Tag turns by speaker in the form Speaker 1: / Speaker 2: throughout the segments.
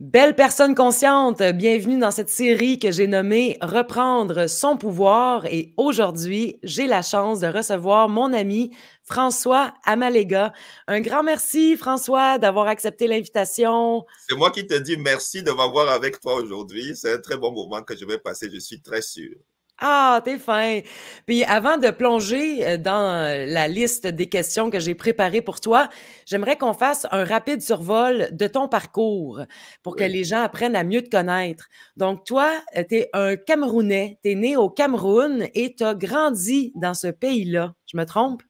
Speaker 1: Belle personne consciente, bienvenue dans cette série que j'ai nommée Reprendre son pouvoir et aujourd'hui, j'ai la chance de recevoir mon ami François Amalega. Un grand merci François d'avoir accepté l'invitation.
Speaker 2: C'est moi qui te dis merci de m'avoir avec toi aujourd'hui. C'est un très bon moment que je vais passer, je suis très sûr.
Speaker 1: Ah, t'es fin. Puis avant de plonger dans la liste des questions que j'ai préparées pour toi, j'aimerais qu'on fasse un rapide survol de ton parcours pour que
Speaker 2: Oui.
Speaker 1: les gens apprennent à mieux te connaître. Donc toi, tu es un Camerounais, tu es né au Cameroun et tu as grandi dans ce pays-là. Je me trompe?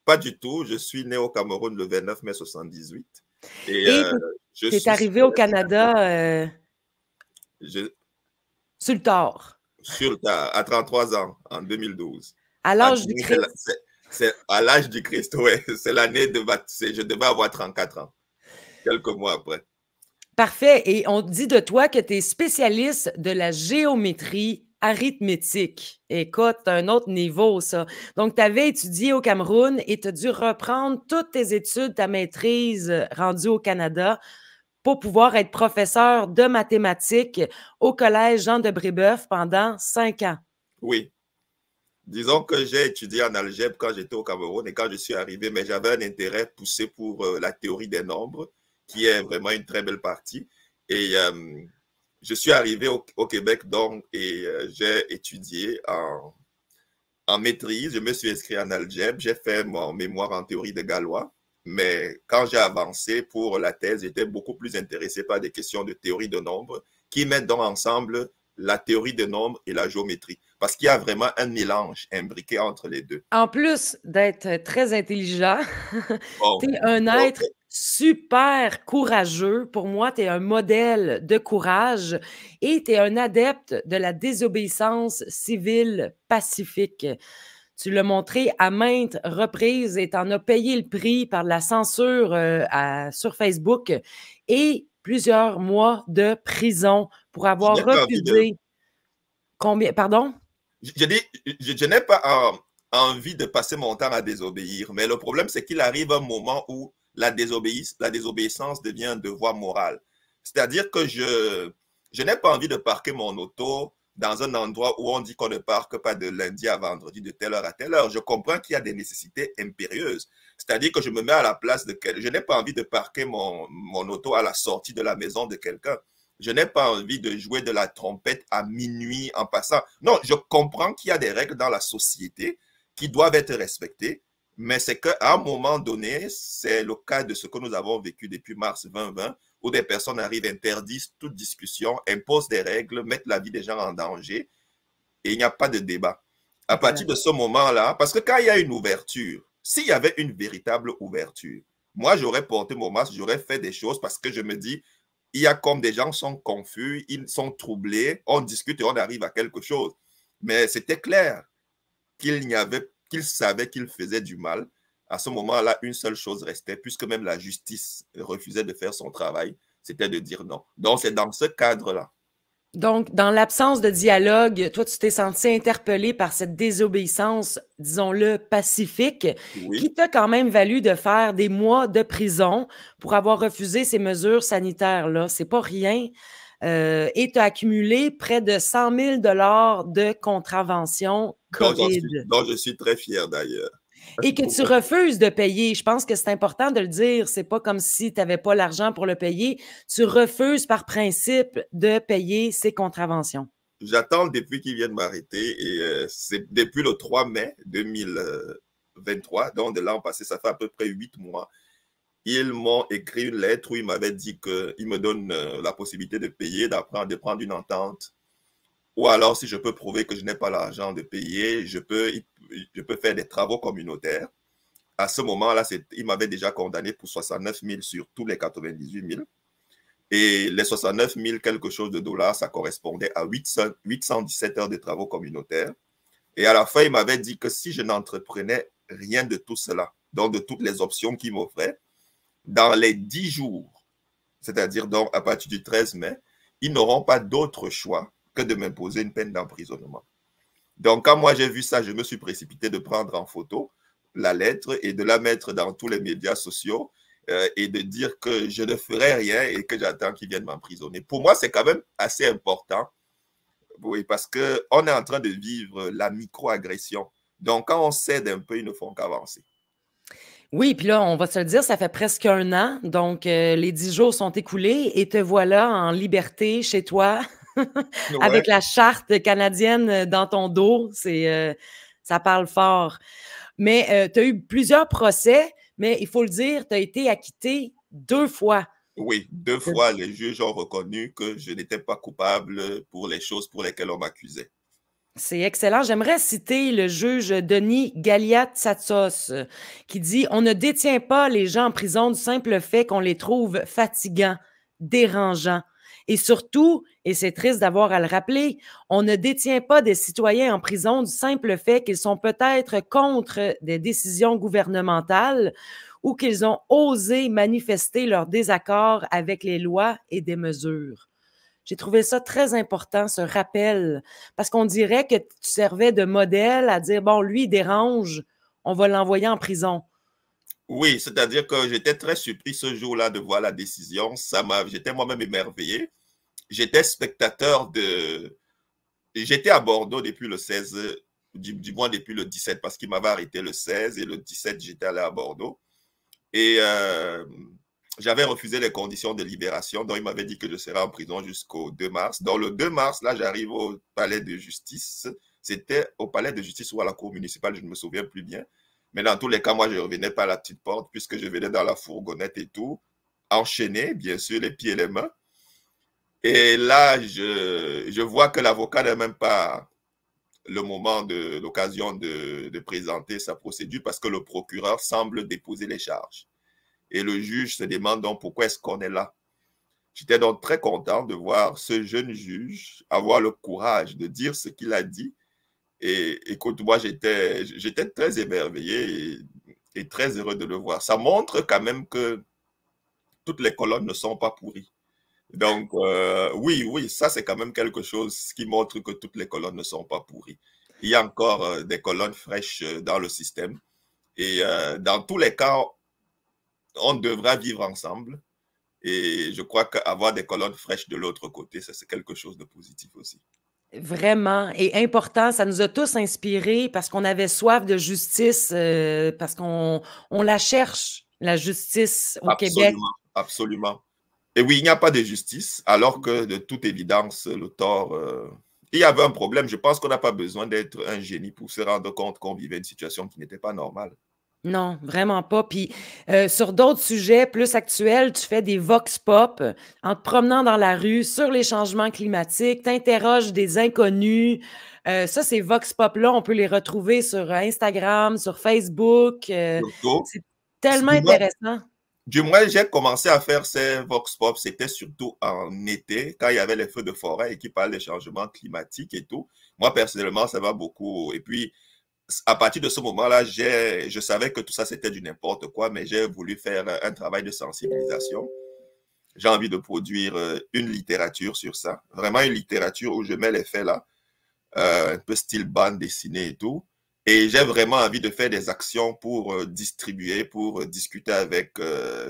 Speaker 2: Pas du tout, je suis né au Cameroun le 29 mai 78 et
Speaker 1: Et
Speaker 2: je
Speaker 1: tu es
Speaker 2: suis
Speaker 1: arrivé au Canada
Speaker 2: je,
Speaker 1: sur le tard,
Speaker 2: à 33 ans, en 2012.
Speaker 1: à
Speaker 2: En
Speaker 1: l'âge du
Speaker 2: 2000,
Speaker 1: Christ.
Speaker 2: c'est à l'âge du Christ, ouais. C'est l'année de baptême. Je devais avoir 34 ans, quelques mois après.
Speaker 1: Parfait. Et on dit de toi que tu es spécialiste de la géométrie arithmétique. Écoute, c'est un autre niveau, ça. Donc, tu avais étudié au Cameroun et tu as dû reprendre toutes tes études, ta maîtrise rendue au Canada pour pouvoir être professeur de mathématiques au Collège Jean de Brébeuf pendant 5 ans.
Speaker 2: Oui. Disons que j'ai étudié en algèbre quand j'étais au Cameroun et quand je suis arrivé, mais j'avais un intérêt poussé pour la théorie des nombres, qui est vraiment une très belle partie. Et je suis arrivé au Québec donc et j'ai étudié en maîtrise. Je me suis inscrit en algèbre, j'ai fait mon mémoire en théorie de Galois. Mais quand j'ai avancé pour la thèse, j'étais beaucoup plus intéressé par des questions de théorie de nombres qui mettent donc ensemble la théorie des nombres et la géométrie. Parce qu'il y a vraiment un mélange imbriqué entre les deux.
Speaker 1: En plus d'être très intelligent,
Speaker 2: Bon,
Speaker 1: tu es un être
Speaker 2: ok.
Speaker 1: super courageux. Pour moi, tu es un modèle de courage et tu es un adepte de la désobéissance civile pacifique. Tu l'as montré à maintes reprises et tu en as payé le prix par la censure sur Facebook et plusieurs mois de prison pour
Speaker 2: Je
Speaker 1: avoir
Speaker 2: n'ai pas envie de...
Speaker 1: refusé combien, pardon?
Speaker 2: Je dis, je n'ai pas envie de passer mon temps à désobéir, mais le problème, c'est qu'il arrive un moment où la désobéissance devient un devoir moral. C'est-à-dire que je n'ai pas envie de parquer mon auto dans un endroit où on dit qu'on ne parque pas de lundi à vendredi de telle heure à telle heure. Je comprends qu'il y a des nécessités impérieuses. C'est-à-dire que je me mets à la place de quelqu'un. Je n'ai pas envie de parquer mon auto à la sortie de la maison de quelqu'un. Je n'ai pas envie de jouer de la trompette à minuit en passant. Non, je comprends qu'il y a des règles dans la société qui doivent être respectées, mais c'est qu'à un moment donné, c'est le cas de ce que nous avons vécu depuis mars 2020, où des personnes arrivent, interdisent toute discussion, imposent des règles, mettent la vie des gens en danger, et il n'y a pas de débat. À partir
Speaker 1: Exact.
Speaker 2: de ce moment-là, parce que quand il y a une ouverture, s'il y avait une véritable ouverture, moi, j'aurais porté mon masque, j'aurais fait des choses parce que je me dis, il y a comme des gens sont confus, ils sont troublés, on discute et on arrive à quelque chose. Mais c'était clair qu'il savait qu'il faisait du mal. À ce moment-là, une seule chose restait, puisque même la justice refusait de faire son travail, c'était de dire non. Donc, c'est dans ce cadre-là.
Speaker 1: Donc, dans l'absence de dialogue, toi, tu t'es senti interpellé par cette désobéissance, disons-le, pacifique,
Speaker 2: Oui.
Speaker 1: qui t'a quand même valu de faire des mois de prison pour avoir refusé ces mesures sanitaires-là. C'est pas rien. Et tu as accumulé près de 100 000 de contraventions COVID.
Speaker 2: Dont je suis très fier d'ailleurs.
Speaker 1: Et que tu refuses de payer. Je pense que c'est important de le dire. C'est pas comme si tu n'avais pas l'argent pour le payer. Tu refuses par principe de payer ces contraventions.
Speaker 2: J'attends depuis qu'ils viennent m'arrêter et c'est depuis le 3 mai 2023, donc de l'an passé, ça fait à peu près 8 mois. Ils m'ont écrit une lettre où ils m'avaient dit qu'ils me donnent la possibilité de payer, de prendre une entente. Ou alors, si je peux prouver que je n'ai pas l'argent de payer, je peux faire des travaux communautaires. À ce moment-là, ils m'avaient déjà condamné pour 69 000 sur tous les 98 000. Et les 69 000 quelque chose de dollars, ça correspondait à 817 heures de travaux communautaires. Et à la fin, il m'avait dit que si je n'entreprenais rien de tout cela, donc de toutes les options qu'il m'offrait, dans les 10 jours, c'est-à-dire donc à partir du 13 mai, ils n'auront pas d'autre choix que de m'imposer une peine d'emprisonnement. Donc, quand moi j'ai vu ça, je me suis précipité de prendre en photo la lettre et de la mettre dans tous les médias sociaux. et de dire que je ne ferai rien et que j'attends qu'ils viennent m'emprisonner. Pour moi, c'est quand même assez important, oui, parce qu'on est en train de vivre la microagression. Donc, quand on cède un peu, ils ne font qu'avancer.
Speaker 1: Oui, puis là, on va se le dire, ça fait presque 1 an, donc les 10 jours sont écoulés et te voilà en liberté chez toi
Speaker 2: Ouais.
Speaker 1: avec la charte canadienne dans ton dos. Ça parle fort. Mais tu as eu plusieurs procès, mais il faut le dire, tu as été acquitté 2 fois.
Speaker 2: Oui, 2 fois, les juges ont reconnu que je n'étais pas coupable pour les choses pour lesquelles on m'accusait.
Speaker 1: C'est excellent. J'aimerais citer le juge Denis Galiatsatsos qui dit: On ne détient pas les gens en prison du simple fait qu'on les trouve fatigants, dérangeants. Et surtout, et c'est triste d'avoir à le rappeler, on ne détient pas des citoyens en prison du simple fait qu'ils sont peut-être contre des décisions gouvernementales ou qu'ils ont osé manifester leur désaccord avec les lois et des mesures. J'ai trouvé ça très important, ce rappel, parce qu'on dirait que tu servais de modèle à dire, bon, lui, il dérange, on va l'envoyer en prison.
Speaker 2: Oui, c'est-à-dire que j'étais très surpris ce jour-là de voir la décision. J'étais moi-même émerveillé. J'étais spectateur de... J'étais à Bordeaux depuis le 16, du moins depuis le 17, parce qu'il m'avait arrêté le 16 et le 17, j'étais allé à Bordeaux. Et j'avais refusé les conditions de libération, donc il m'avait dit que je serais en prison jusqu'au 2 mars. Donc le 2 mars, là, j'arrive au palais de justice. C'était au palais de justice ou à la cour municipale, je ne me souviens plus bien. Mais dans tous les cas, moi, je ne revenais pas à la petite porte puisque je venais dans la fourgonnette et tout, enchaîné, bien sûr, les pieds et les mains. Et là, je vois que l'avocat n'a même pas le moment de l'occasion de présenter sa procédure parce que le procureur semble déposer les charges. Et le juge se demande donc pourquoi est-ce qu'on est là. J'étais donc très content de voir ce jeune juge avoir le courage de dire ce qu'il a dit. Et écoute, moi, j'étais très émerveillé et très heureux de le voir. Ça montre quand même que toutes les colonnes ne sont pas pourries. Donc, oui, ça, c'est quand même quelque chose qui montre que toutes les colonnes ne sont pas pourries. Il y a encore des colonnes fraîches dans le système. Et dans tous les cas, on devra vivre ensemble. Et je crois qu'avoir des colonnes fraîches de l'autre côté, ça, c'est quelque chose de positif aussi.
Speaker 1: Vraiment, et important, ça nous a tous inspirés parce qu'on avait soif de justice, parce qu'on la cherche, la justice au Québec.
Speaker 2: Absolument, absolument. Et oui, il n'y a pas de justice, alors que de toute évidence, le tort, il y avait un problème. Je pense qu'on n'a pas besoin d'être un génie pour se rendre compte qu'on vivait une situation qui n'était pas normale.
Speaker 1: Non, vraiment pas. Puis sur d'autres sujets plus actuels, tu fais des vox pop en te promenant dans la rue sur les changements climatiques, t'interroges des inconnus. Ça, ces vox pop-là, on peut les retrouver sur Instagram, sur Facebook.
Speaker 2: Surtout,
Speaker 1: C'est tellement
Speaker 2: du moins,
Speaker 1: intéressant.
Speaker 2: j'ai commencé à faire ces vox pop, c'était surtout en été, quand il y avait les feux de forêt et qui parlent des changements climatiques et tout. Moi, personnellement, ça va beaucoup. Et puis, à partir de ce moment-là, je savais que tout ça, c'était du n'importe quoi, mais j'ai voulu faire un travail de sensibilisation. J'ai envie de produire une littérature sur ça. Vraiment une littérature où je mets les faits là, un peu style bande dessinée et tout. Et j'ai vraiment envie de faire des actions pour distribuer, pour discuter avec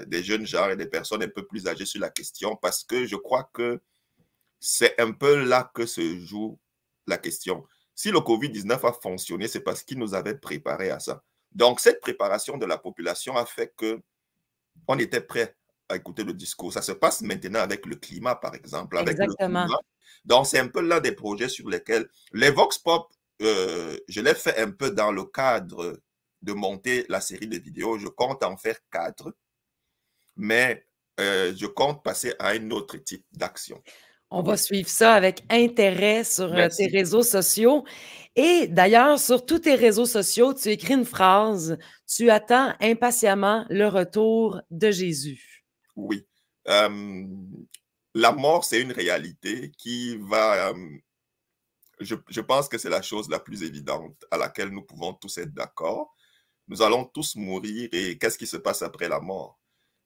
Speaker 2: des jeunes gens et des personnes un peu plus âgées sur la question, parce que je crois que c'est un peu là que se joue la question. Si le COVID-19 a fonctionné, c'est parce qu'il nous avait préparé à ça. Donc, cette préparation de la population a fait qu'on était prêt à écouter le discours. Ça se passe maintenant avec le climat, par exemple. Avec le
Speaker 1: Exactement.
Speaker 2: climat. Donc, c'est un peu l'un des projets sur lesquels les Vox Pop, je l'ai fait un peu dans le cadre de monter la série de vidéos. Je compte en faire 4, mais je compte passer à un autre type d'action.
Speaker 1: On va
Speaker 2: Oui.
Speaker 1: suivre ça avec intérêt sur tes
Speaker 2: Merci.
Speaker 1: réseaux sociaux. Et d'ailleurs, sur tous tes réseaux sociaux, tu écris une phrase: Tu attends impatiemment le retour de Jésus.
Speaker 2: Oui. Euh, la mort, c'est une réalité qui va... je pense que c'est la chose la plus évidente à laquelle nous pouvons tous être d'accord. Nous allons tous mourir et qu'est-ce qui se passe après la mort?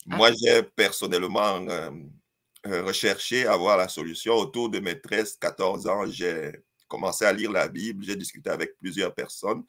Speaker 1: Ah,
Speaker 2: Moi, j'ai personnellement recherché avoir la solution. Autour de mes 13, 14 ans, j'ai commencé à lire la Bible, j'ai discuté avec plusieurs personnes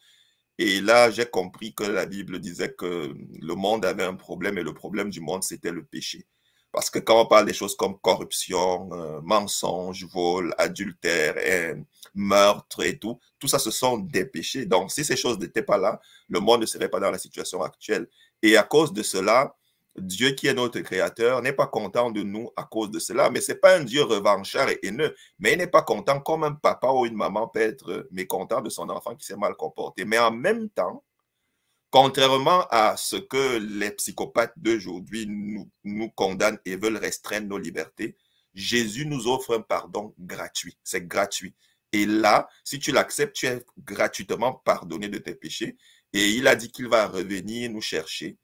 Speaker 2: Et là, j'ai compris que la Bible disait que le monde avait un problème et le problème du monde, c'était le péché. Parce que quand on parle des choses comme corruption, mensonge, vol, adultère, meurtre et tout ça, ce sont des péchés. Donc, si ces choses n'étaient pas là, le monde ne serait pas dans la situation actuelle. Et à cause de cela, Dieu qui est notre créateur n'est pas content de nous à cause de cela, mais c'est pas un Dieu revanchard et haineux, mais il n'est pas content comme un papa ou une maman peut être mécontent de son enfant qui s'est mal comporté. Mais en même temps, contrairement à ce que les psychopathes d'aujourd'hui nous condamnent et veulent restreindre nos libertés, Jésus nous offre un pardon gratuit. C'est gratuit. Et là, si tu l'acceptes, tu es gratuitement pardonné de tes péchés. Et il a dit qu'il va revenir nous chercher.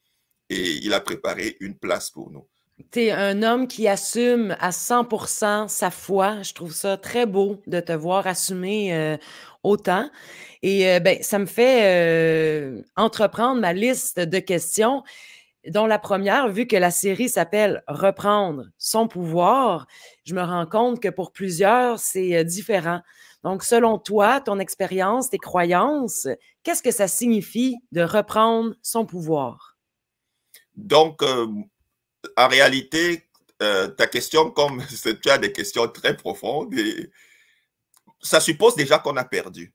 Speaker 2: Et il a préparé une place pour nous.
Speaker 1: Tu es un homme qui assume à 100% sa foi. Je trouve ça très beau de te voir assumer autant. Et ben, ça me fait entreprendre ma liste de questions, dont la première, vu que la série s'appelle « Reprendre son pouvoir », je me rends compte que pour plusieurs, c'est différent. Donc, selon toi, ton expérience, tes croyances, qu'est-ce que ça signifie de reprendre son pouvoir?
Speaker 2: Donc, en réalité, ta question, comme tu as des questions très profondes, et ça suppose déjà qu'on a perdu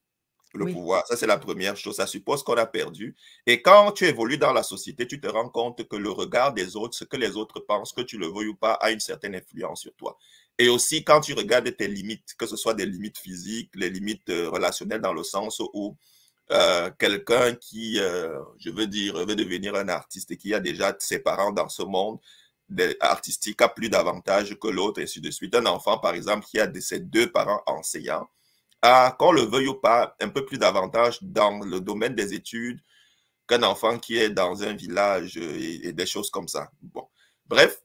Speaker 2: le pouvoir. Ça, c'est la première chose. Ça suppose qu'on a perdu. Et quand tu évolues dans la société, tu te rends compte que le regard des autres, ce que les autres pensent, que tu le veuilles ou pas, a une certaine influence sur toi. Et aussi, quand tu regardes tes limites, que ce soit des limites physiques, les limites relationnelles dans le sens où quelqu'un qui, je veux dire, veut devenir un artiste et qui a déjà ses parents dans ce monde artistique a plus d'avantages que l'autre, et ainsi de suite. Un enfant, par exemple, qui a ses deux parents enseignants, a, qu'on le veuille ou pas, un peu plus d'avantages dans le domaine des études qu'un enfant qui est dans un village et des choses comme ça. Bon. Bref,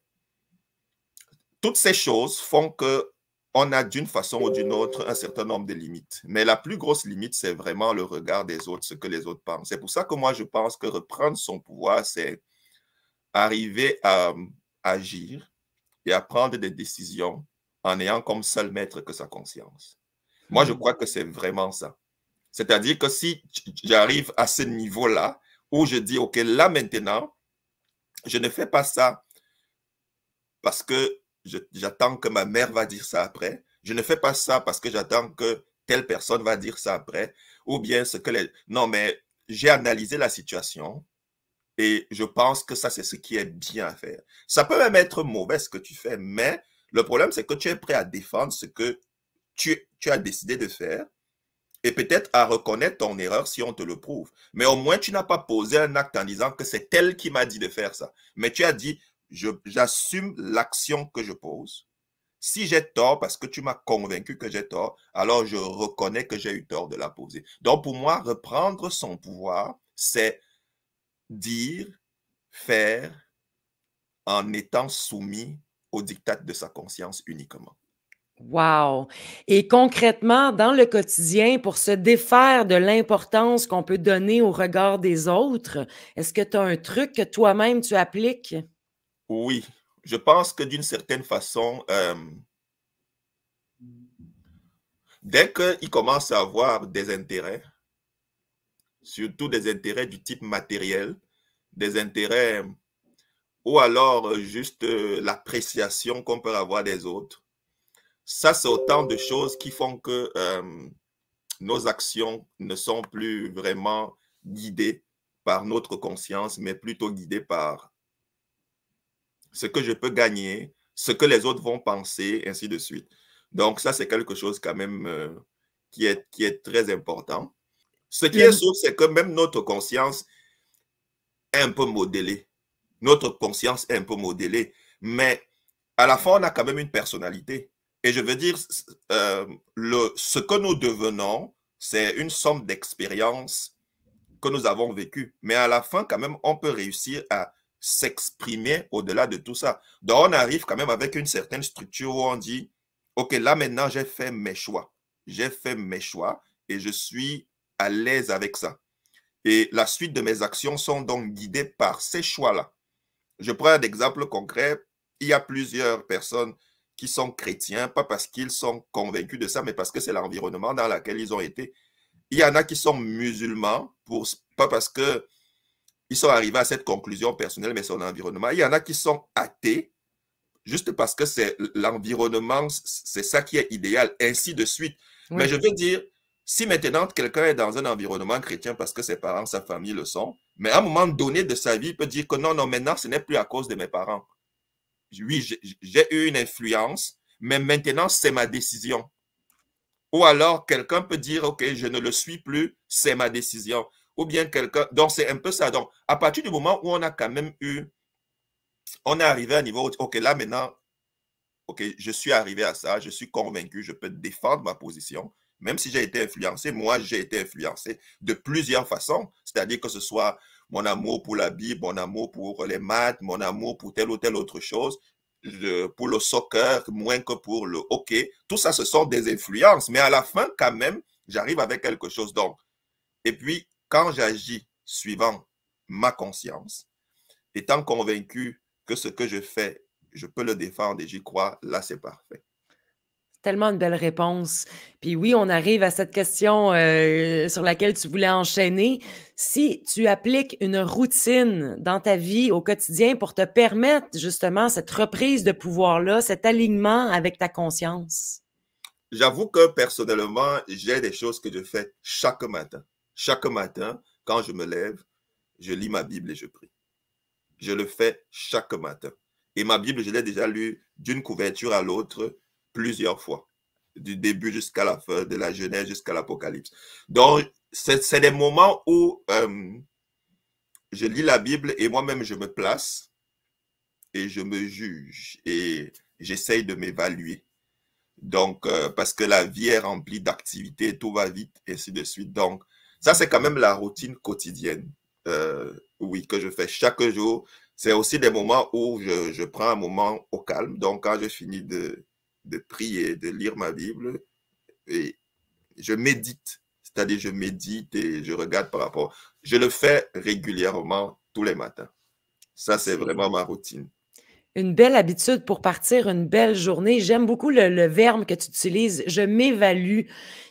Speaker 2: toutes ces choses font que on a d'une façon ou d'une autre un certain nombre de limites. Mais la plus grosse limite, c'est vraiment le regard des autres, ce que les autres pensent. C'est pour ça que moi, je pense que reprendre son pouvoir, c'est arriver à agir et à prendre des décisions en ayant comme seul maître que sa conscience. Moi, je crois que c'est vraiment ça. C'est-à-dire que si j'arrive à ce niveau-là, où je dis, OK, là maintenant, je ne fais pas ça parce que j'attends que ma mère va dire ça après. Je ne fais pas ça parce que j'attends que telle personne va dire ça après. Ou bien ce que les... Non, mais j'ai analysé la situation et je pense que ça, c'est ce qui est bien à faire. Ça peut même être mauvais ce que tu fais, mais le problème, c'est que tu es prêt à défendre ce que tu as décidé de faire et peut-être à reconnaître ton erreur si on te le prouve. Mais au moins, tu n'as pas posé un acte en disant que c'est elle qui m'a dit de faire ça. Mais tu as dit, j'assume l'action que je pose. Si j'ai tort parce que tu m'as convaincu que j'ai tort, alors je reconnais que j'ai eu tort de la poser. Donc pour moi, reprendre son pouvoir, c'est dire, faire en étant soumis au diktat de sa conscience uniquement.
Speaker 1: Wow! Et concrètement, dans le quotidien, pour se défaire de l'importance qu'on peut donner au regard des autres, est-ce que tu as un truc que toi-même tu appliques?
Speaker 2: Oui, je pense que d'une certaine façon, dès qu'il commence à avoir des intérêts, surtout des intérêts du type matériel, des intérêts ou alors juste l'appréciation qu'on peut avoir des autres, ça c'est autant de choses qui font que nos actions ne sont plus vraiment guidées par notre conscience, mais plutôt guidées par ce que je peux gagner, ce que les autres vont penser, ainsi de suite. Donc ça, c'est quelque chose quand même qui est très important. Ce qui est sûr, c'est que même notre conscience est un peu modélée. Notre conscience est un peu modélée, mais à la fin, on a quand même une personnalité. Et je veux dire, ce que nous devenons, c'est une somme d'expériences que nous avons vécues. Mais à la fin, quand même, on peut réussir à s'exprimer au-delà de tout ça. Donc, on arrive quand même avec une certaine structure où on dit, OK, là maintenant, j'ai fait mes choix. J'ai fait mes choix et je suis à l'aise avec ça. Et la suite de mes actions sont donc guidées par ces choix-là. Je prends un exemple concret. Il y a plusieurs personnes qui sont chrétiens, pas parce qu'ils sont convaincus de ça, mais parce que c'est l'environnement dans lequel ils ont été. Il y en a qui sont musulmans pas parce que ils sont arrivés à cette conclusion personnelle, mais son environnement. Il y en a qui sont athées, juste parce que c'est l'environnement, c'est ça qui est idéal, ainsi de suite. Oui. Mais je veux dire, si maintenant quelqu'un est dans un environnement chrétien parce que ses parents, sa famille le sont, mais à un moment donné de sa vie, il peut dire que non, non, maintenant, ce n'est plus à cause de mes parents. Oui, j'ai eu une influence, mais maintenant, c'est ma décision. Ou alors, quelqu'un peut dire, OK, je ne le suis plus, c'est ma décision. Ou bien quelqu'un... Donc, c'est un peu ça. Donc, à partir du moment où on a quand même eu... On est arrivé à un niveau où, OK, là, maintenant, OK, je suis arrivé à ça, je suis convaincu, je peux défendre ma position. Même si j'ai été influencé, moi, j'ai été influencé de plusieurs façons. C'est-à-dire que ce soit mon amour pour la Bible, mon amour pour les maths, mon amour pour telle ou telle autre chose, pour le soccer, moins que pour le hockey. Tout ça, ce sont des influences. Mais à la fin, quand même, j'arrive avec quelque chose. Donc, et puis, quand j'agis suivant ma conscience, étant convaincu que ce que je fais, je peux le défendre et j'y crois, là, c'est parfait.
Speaker 1: Tellement une belle réponse. Puis oui, on arrive à cette question sur laquelle tu voulais enchaîner. Si tu appliques une routine dans ta vie au quotidien pour te permettre justement cette reprise de pouvoir-là, cet alignement avec ta conscience.
Speaker 2: J'avoue que personnellement, j'ai des choses que je fais chaque matin. Chaque matin, quand je me lève, je lis ma Bible et je prie. Je le fais chaque matin. Et ma Bible, je l'ai déjà lue d'une couverture à l'autre plusieurs fois, du début jusqu'à la fin, de la Genèse jusqu'à l'Apocalypse. Donc, c'est des moments où je lis la Bible et moi-même, je me place et je me juge et j'essaye de m'évaluer. Donc, parce que la vie est remplie d'activités, tout va vite, et ainsi de suite. Donc, ça, c'est quand même la routine quotidienne, oui, que je fais chaque jour. C'est aussi des moments où je prends un moment au calme. Donc, quand je finis de prier, de lire ma Bible, et je médite. C'est-à-dire, je médite et je regarde par rapport. Je le fais régulièrement tous les matins. Ça, c'est vraiment ma routine.
Speaker 1: Une belle habitude pour partir une belle journée. J'aime beaucoup le verbe que tu utilises, je m'évalue.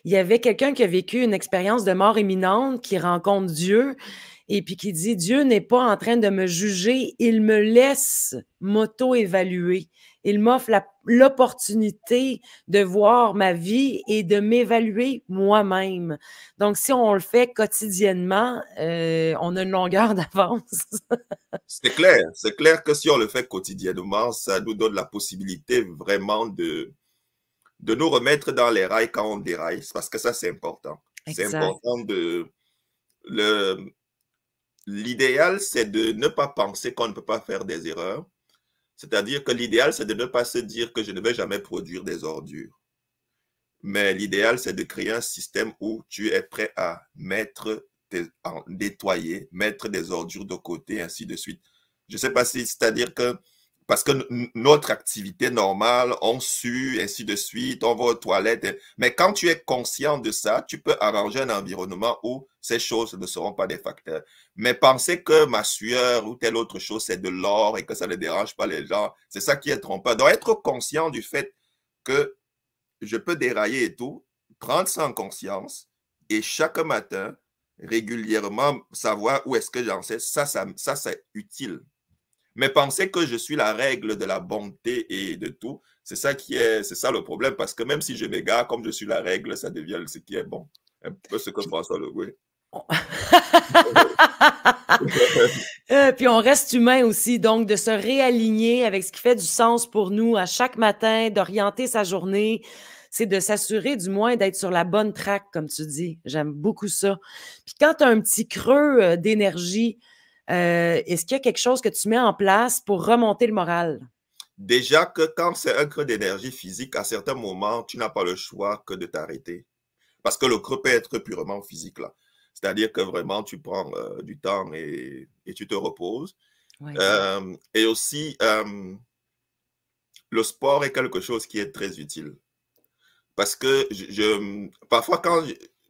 Speaker 1: Il y avait quelqu'un qui a vécu une expérience de mort imminente, qui rencontre Dieu et puis qui dit: Dieu n'est pas en train de me juger, il me laisse m'auto-évaluer. Il m'offre l'opportunité de voir ma vie et de m'évaluer moi-même. Donc, si on le fait quotidiennement, on a une longueur d'avance.
Speaker 2: C'est clair que si on le fait quotidiennement, ça nous donne la possibilité vraiment de nous remettre dans les rails quand on déraille, parce que ça, c'est important. C'est important de... L'idéal, c'est de ne pas penser qu'on ne peut pas faire des erreurs. C'est-à-dire que l'idéal, c'est de ne pas se dire que je ne vais jamais produire des ordures. Mais l'idéal, c'est de créer un système où tu es prêt à nettoyer, mettre des ordures de côté, ainsi de suite. Je ne sais pas si, c'est-à-dire que, parce que notre activité normale, on sue, ainsi de suite, on va aux toilettes. Mais quand tu es conscient de ça, tu peux arranger un environnement où ces choses ne seront pas des facteurs. Mais penser que ma sueur ou telle autre chose, c'est de l'or et que ça ne dérange pas les gens, c'est ça qui est trompeur. Donc, être conscient du fait que je peux dérailler et tout, prendre ça en conscience et chaque matin, régulièrement, savoir où est-ce que j'en sais, ça c'est utile. Mais penser que je suis la règle de la bonté et de tout, c'est ça le problème, parce que même si je m'égare, comme je suis la règle, ça devient ce qui est bon. Un peu ce que François Legault.
Speaker 1: Puis on reste humain aussi, donc de se réaligner avec ce qui fait du sens pour nous à chaque matin, d'orienter sa journée, c'est de s'assurer du moins d'être sur la bonne track, comme tu dis. J'aime beaucoup ça. Puis quand tu as un petit creux d'énergie, est-ce qu'il y a quelque chose que tu mets en place pour remonter le moral?
Speaker 2: Déjà que quand c'est un creux d'énergie physique, à certains moments, tu n'as pas le choix que de t'arrêter. Parce que le creux peut être purement physique, là. C'est-à-dire que vraiment, tu prends du temps et tu te reposes. Oui. Et aussi, le sport est quelque chose qui est très utile. Parce que parfois,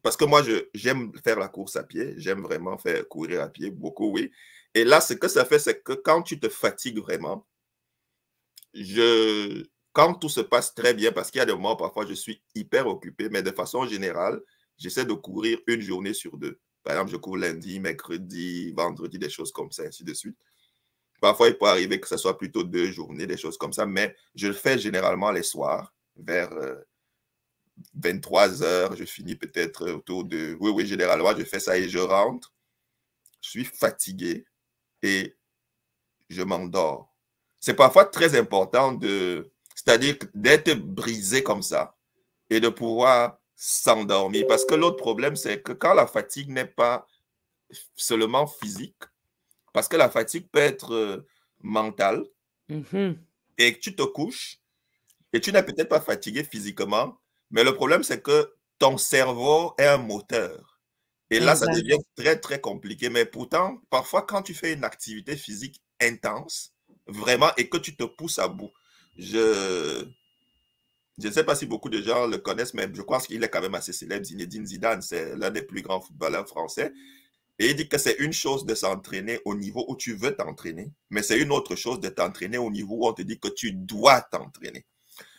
Speaker 2: parce que moi, j'aime faire la course à pied. J'aime vraiment faire courir à pied, beaucoup, oui. Et là, ce que ça fait, c'est que quand tu te fatigues vraiment, quand tout se passe très bien, parce qu'il y a des moments, parfois, je suis hyper occupé, mais de façon générale, j'essaie de courir une journée sur 2. Par exemple, je cours lundi, mercredi, vendredi, des choses comme ça, ainsi de suite. Parfois, il peut arriver que ce soit plutôt 2 journées, des choses comme ça, mais je le fais généralement les soirs, vers 23 heures. Je finis peut-être autour de... Oui, oui, généralement, je fais ça et je rentre. Je suis fatigué et je m'endors. C'est parfois très important c'est-à-dire d'être brisé comme ça et de pouvoir s'endormir. Parce que l'autre problème, c'est que quand la fatigue n'est pas seulement physique, parce que la fatigue peut être mentale, et que tu te couches et tu n'es peut-être pas fatigué physiquement, mais le problème, c'est que ton cerveau est un moteur. Et là, ça
Speaker 1: Exact.
Speaker 2: devient très, très compliqué. Mais pourtant, parfois, quand tu fais une activité physique intense, vraiment, et que tu te pousses à bout, je ne sais pas si beaucoup de gens le connaissent, mais je crois qu'il est quand même assez célèbre. Zinedine Zidane, c'est l'un des plus grands footballeurs français. Et il dit que c'est une chose de s'entraîner au niveau où tu veux t'entraîner, mais c'est une autre chose de t'entraîner au niveau où on te dit que tu dois t'entraîner.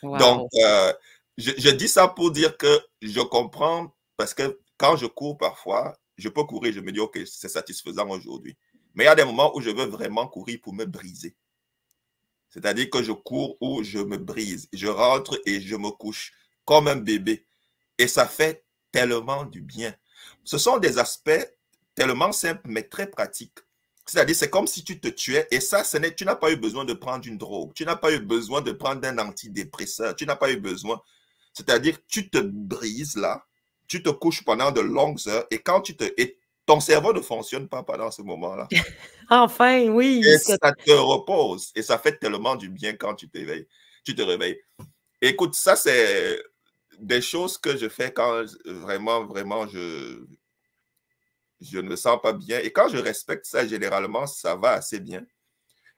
Speaker 2: Donc,
Speaker 1: Wow.
Speaker 2: je dis ça pour dire que je comprends, parce que quand je cours parfois, je peux courir, je me dis, OK, c'est satisfaisant aujourd'hui. Mais il y a des moments où je veux vraiment courir pour me briser. C'est-à-dire que je cours où je me brise. Je rentre et je me couche comme un bébé. Et ça fait tellement du bien. Ce sont des aspects tellement simples, mais très pratiques. C'est-à-dire, c'est comme si tu te tuais. Et ça, tu n'as pas eu besoin de prendre une drogue. Tu n'as pas eu besoin de prendre un antidépresseur. Tu n'as pas eu besoin. C'est-à-dire, tu te brises là. Tu te couches pendant de longues heures. Et quand et ton cerveau ne fonctionne pas pendant ce moment-là.
Speaker 1: Enfin, oui.
Speaker 2: Et ça te repose. Et ça fait tellement du bien quand tu t'éveilles. Tu te réveilles. Écoute, ça, c'est des choses que je fais quand vraiment, vraiment, je ne me sens pas bien. Et quand je respecte ça, généralement, ça va assez bien.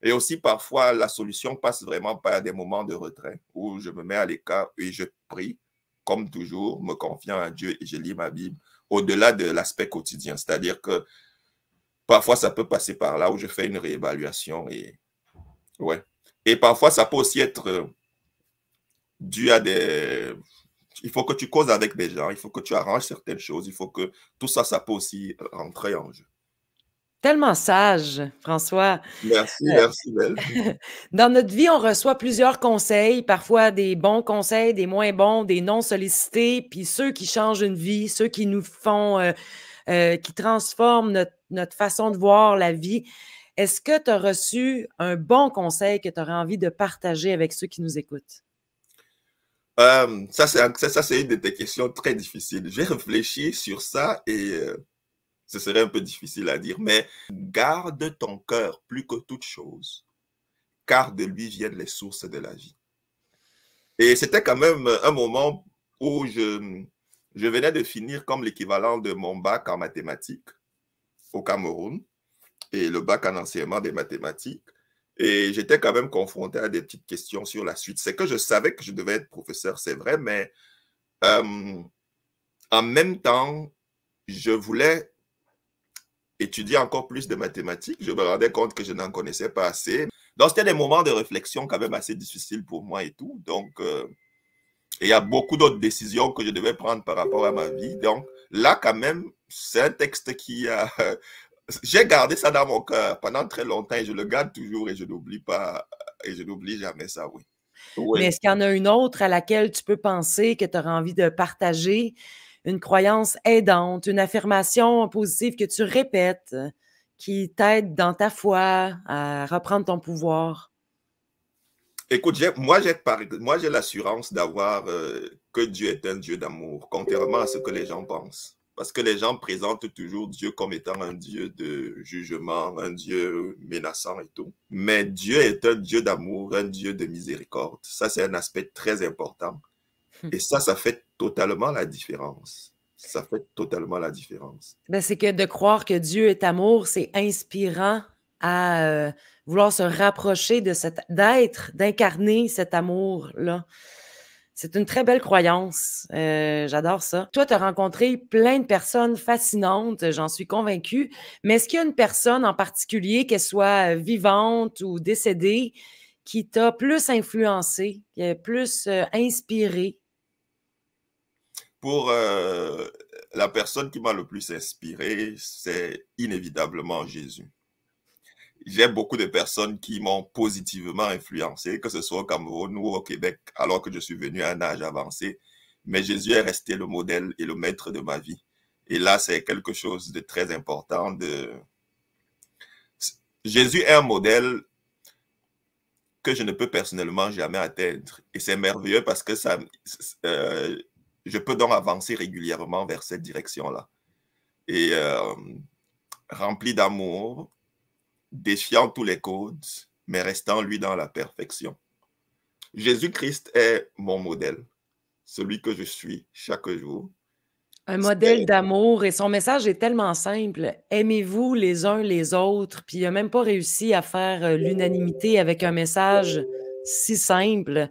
Speaker 2: Et aussi, parfois, la solution passe vraiment par des moments de retrait où je me mets à l'écart et je prie, comme toujours, me confiant à Dieu et je lis ma Bible, au-delà de l'aspect quotidien. C'est-à-dire que parfois, ça peut passer par là où je fais une réévaluation. Et, ouais. Et parfois, ça peut aussi être dû à des... Il faut que tu causes avec des gens, il faut que tu arranges certaines choses, il faut que tout ça, ça peut aussi rentrer en jeu.
Speaker 1: Tellement sage, François.
Speaker 2: Merci, merci, Belle.
Speaker 1: Dans notre vie, on reçoit plusieurs conseils, parfois des bons conseils, des moins bons, des non sollicités, puis ceux qui changent une vie, ceux qui nous font, qui transforment notre façon de voir la vie. Est-ce que tu as reçu un bon conseil que tu aurais envie de partager avec ceux qui nous écoutent?
Speaker 2: Ça, c'est une de tes questions très difficiles. J'ai réfléchi sur ça et ce serait un peu difficile à dire, mais garde ton cœur plus que toute chose, car de lui viennent les sources de la vie. Et c'était quand même un moment où je venais de finir comme l'équivalent de mon bac en mathématiques au Cameroun et le bac en enseignement des mathématiques. Et j'étais quand même confronté à des petites questions sur la suite. C'est que je savais que je devais être professeur, c'est vrai, mais en même temps, je voulais étudier encore plus de mathématiques. Je me rendais compte que je n'en connaissais pas assez. Donc, c'était des moments de réflexion quand même assez difficiles pour moi et tout. Donc, il y a beaucoup d'autres décisions que je devais prendre par rapport à ma vie. Donc, là, quand même, c'est un texte qui a... J'ai gardé ça dans mon cœur pendant très longtemps et je le garde toujours et je n'oublie pas, et je n'oublie jamais ça, oui.
Speaker 1: Mais
Speaker 2: Oui.
Speaker 1: est-ce qu'il y en a une autre à laquelle tu peux penser que tu aurais envie de partager? Une croyance aidante, une affirmation positive que tu répètes, qui t'aide dans ta foi à reprendre ton pouvoir?
Speaker 2: Écoute, moi, j'ai l'assurance d'avoir que Dieu est un Dieu d'amour, contrairement à ce que les gens pensent. Parce que les gens présentent toujours Dieu comme étant un Dieu de jugement, un Dieu menaçant et tout. Mais Dieu est un Dieu d'amour, un Dieu de miséricorde. Ça, c'est un aspect très important. Et ça fait totalement la différence. Ça fait totalement la différence.
Speaker 1: Ben, c'est que de croire que Dieu est amour, c'est inspirant à vouloir se rapprocher d'être, d'incarner cet amour-là. C'est une très belle croyance. J'adore ça. Toi, tu as rencontré plein de personnes fascinantes, j'en suis convaincue. Mais est-ce qu'il y a une personne en particulier, qu'elle soit vivante ou décédée, qui t'a plus influencé, qui a plus inspiré?
Speaker 2: Pour la personne qui m'a le plus inspiré, c'est inévitablement Jésus. J'ai beaucoup de personnes qui m'ont positivement influencé, que ce soit au Cameroun ou au Québec, alors que je suis venu à un âge avancé. Mais Jésus est resté le modèle et le maître de ma vie. Et là, c'est quelque chose de très important. Jésus est un modèle que je ne peux personnellement jamais atteindre. Et c'est merveilleux parce que euh, je peux donc avancer régulièrement vers cette direction-là. Et rempli d'amour, défiant tous les codes, mais restant, lui, dans la perfection. Jésus-Christ est mon modèle, celui que je suis chaque jour.
Speaker 1: Un modèle d'amour et son message est tellement simple. Aimez-vous les uns les autres. Puis il n'a même pas réussi à faire l'unanimité avec un message si simple.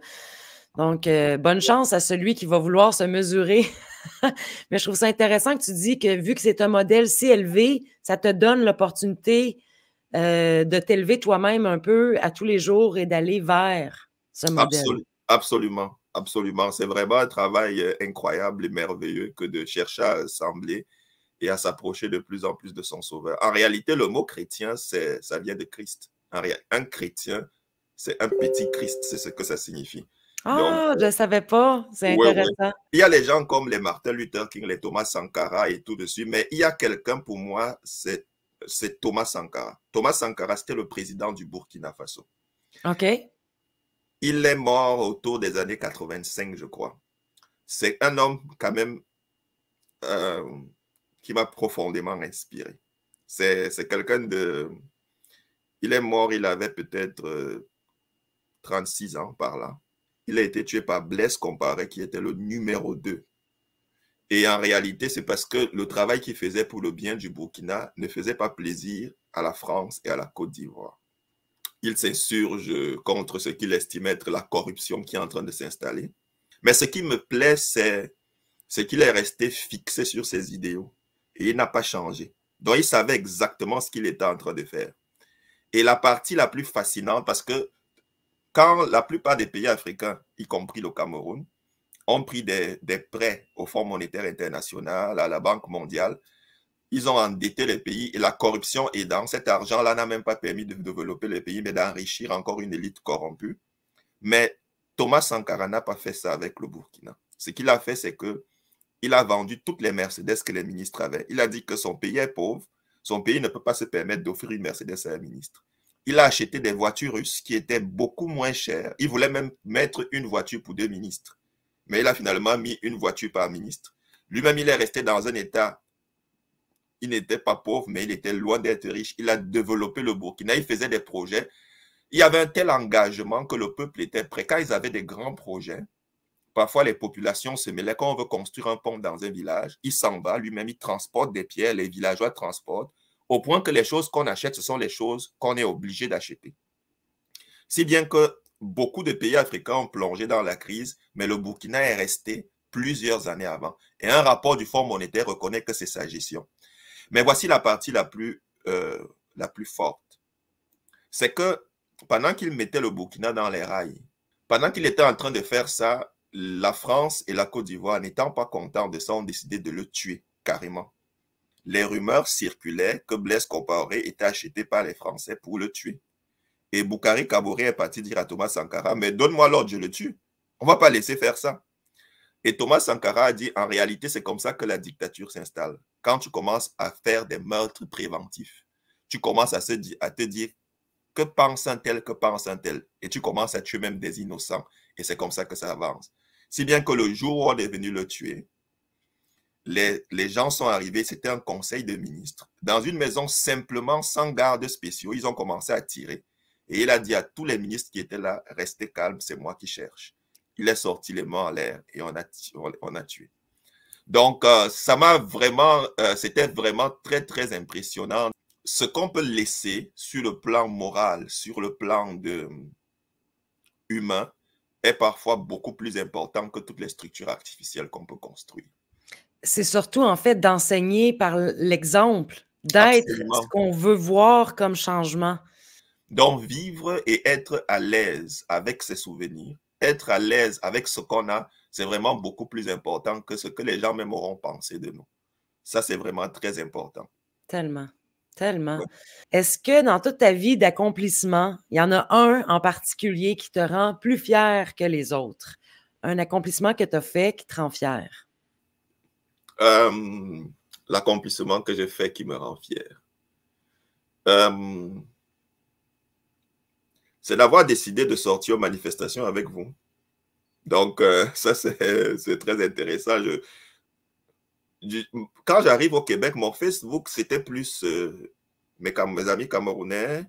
Speaker 1: Donc, bonne chance à celui qui va vouloir se mesurer. Mais je trouve ça intéressant que tu dis que vu que c'est un modèle si élevé, ça te donne l'opportunité de t'élever toi-même un peu à tous les jours et d'aller vers ce modèle.
Speaker 2: Absolument, absolument. C'est vraiment un travail incroyable et merveilleux que de chercher à ressembler et à s'approcher de plus en plus de son sauveur. En réalité, le mot chrétien, ça vient de Christ. Un chrétien, c'est un petit Christ, c'est ce que ça signifie.
Speaker 1: Ah, je ne savais pas. C'est intéressant.
Speaker 2: Ouais. Il y a les gens comme les Martin Luther King, les Thomas Sankara et tout dessus, mais il y a quelqu'un pour moi, c'est Thomas Sankara. Thomas Sankara, c'était le président du Burkina Faso.
Speaker 1: OK.
Speaker 2: Il est mort autour des années 85, je crois. C'est un homme quand même qui m'a profondément inspiré. C'est quelqu'un de... Il est mort, il avait peut-être 36 ans par là. Il a été tué par Blaise Compaoré, qui était le numéro 2. Et en réalité, c'est parce que le travail qu'il faisait pour le bien du Burkina ne faisait pas plaisir à la France et à la Côte d'Ivoire. Il s'insurge contre ce qu'il estimait être la corruption qui est en train de s'installer. Mais ce qui me plaît, c'est qu'il est resté fixé sur ses idéaux. Et il n'a pas changé. Donc, il savait exactement ce qu'il était en train de faire. Et la partie la plus fascinante, parce que quand la plupart des pays africains, y compris le Cameroun, ont pris des prêts au Fonds monétaire international, à la Banque mondiale, ils ont endetté les pays et la corruption aidant, cet argent-là n'a même pas permis de développer les pays, mais d'enrichir encore une élite corrompue. Mais Thomas Sankara n'a pas fait ça avec le Burkina. Ce qu'il a fait, c'est qu'il a vendu toutes les Mercedes que les ministres avaient. Il a dit que son pays est pauvre, son pays ne peut pas se permettre d'offrir une Mercedes à un ministre. Il a acheté des voitures russes qui étaient beaucoup moins chères. Il voulait même mettre une voiture pour 2 ministres. Mais il a finalement mis une voiture par ministre. Lui-même, il est resté dans un état, il n'était pas pauvre, mais il était loin d'être riche. Il a développé le Burkina, il faisait des projets. Il y avait un tel engagement que le peuple était prêt. Quand ils avaient des grands projets, parfois les populations se mêlaient. Quand on veut construire un pont dans un village, il s'en va, lui-même, il transporte des pierres, les villageois transportent, au point que les choses qu'on achète, ce sont les choses qu'on est obligé d'acheter. Si bien que beaucoup de pays africains ont plongé dans la crise, mais le Burkina est resté plusieurs années avant. Et un rapport du Fonds monétaire reconnaît que c'est sa gestion. Mais voici la partie la plus forte. C'est que pendant qu'il mettait le Burkina dans les rails, pendant qu'il était en train de faire ça, la France et la Côte d'Ivoire, n'étant pas contents de ça, ont décidé de le tuer carrément. Les rumeurs circulaient que Blaise Compaoré était acheté par les Français pour le tuer. Et Boukari Kaboré est parti dire à Thomas Sankara, mais donne-moi l'ordre, je le tue. On ne va pas laisser faire ça. Et Thomas Sankara a dit, en réalité, c'est comme ça que la dictature s'installe. Quand tu commences à faire des meurtres préventifs, tu commences à te dire, que pense un tel, que pense un tel. Et tu commences à tuer même des innocents. Et c'est comme ça que ça avance. Si bien que le jour où on est venu le tuer, les gens sont arrivés, c'était un conseil de ministres. Dans une maison simplement sans gardes spéciaux, ils ont commencé à tirer. Et il a dit à tous les ministres qui étaient là, restez calmes, c'est moi qui cherche. Il est sorti les mains en l'air et on a tué. Donc, ça m'a vraiment, c'était vraiment très, très impressionnant. Ce qu'on peut laisser sur le plan moral, sur le plan humain, est parfois beaucoup plus important que toutes les structures artificielles qu'on peut construire.
Speaker 1: C'est surtout, en fait, d'enseigner par l'exemple, d'être ce qu'on veut voir comme changement.
Speaker 2: Donc, vivre et être à l'aise avec ses souvenirs, être à l'aise avec ce qu'on a, c'est vraiment beaucoup plus important que ce que les gens même auront pensé de nous. Ça, c'est vraiment très important.
Speaker 1: Tellement, tellement.
Speaker 2: Ouais.
Speaker 1: Est-ce que dans toute ta vie d'accomplissement, il y en a un en particulier qui te rend plus fier que les autres? Un accomplissement que tu as fait qui te rend fier?
Speaker 2: L'accomplissement que j'ai fait qui me rend fier. C'est d'avoir décidé de sortir aux manifestations avec vous. Donc, ça, c'est très intéressant. Quand j'arrive au Québec, mon Facebook, c'était plus mes amis camerounais,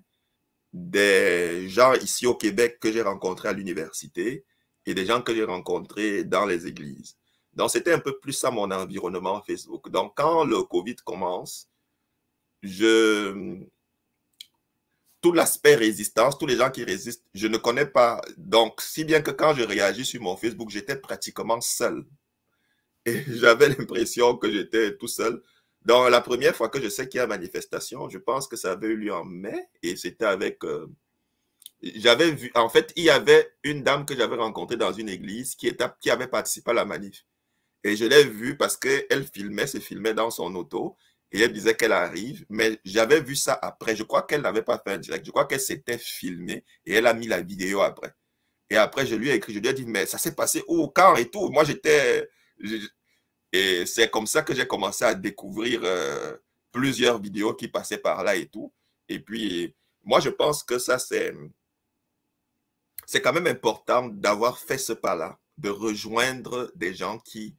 Speaker 2: des gens ici au Québec que j'ai rencontrés à l'université et des gens que j'ai rencontrés dans les églises. Donc, c'était un peu plus ça mon environnement Facebook. Donc, quand le COVID commence, tout l'aspect résistance, tous les gens qui résistent, je ne connais pas. Donc, si bien que quand je réagis sur mon Facebook, j'étais pratiquement seul. Et j'avais l'impression que j'étais tout seul. Donc, la première fois que je sais qu'il y a manifestation, je pense que ça avait eu lieu en mai et c'était avec... j'avais vu, en fait, il y avait une dame que j'avais rencontrée dans une église qui avait participé à la manif. Et je l'ai vue parce qu'elle se filmait dans son auto et elle disait qu'elle arrive. Mais j'avais vu ça après. Je crois qu'elle n'avait pas fait un direct. Je crois qu'elle s'était filmée et elle a mis la vidéo après. Et après, je lui ai écrit, je lui ai dit, mais ça s'est passé où, quand et tout. Moi, et c'est comme ça que j'ai commencé à découvrir plusieurs vidéos qui passaient par là et tout. Et puis, moi, je pense que ça, c'est quand même important d'avoir fait ce pas-là, de rejoindre des gens qui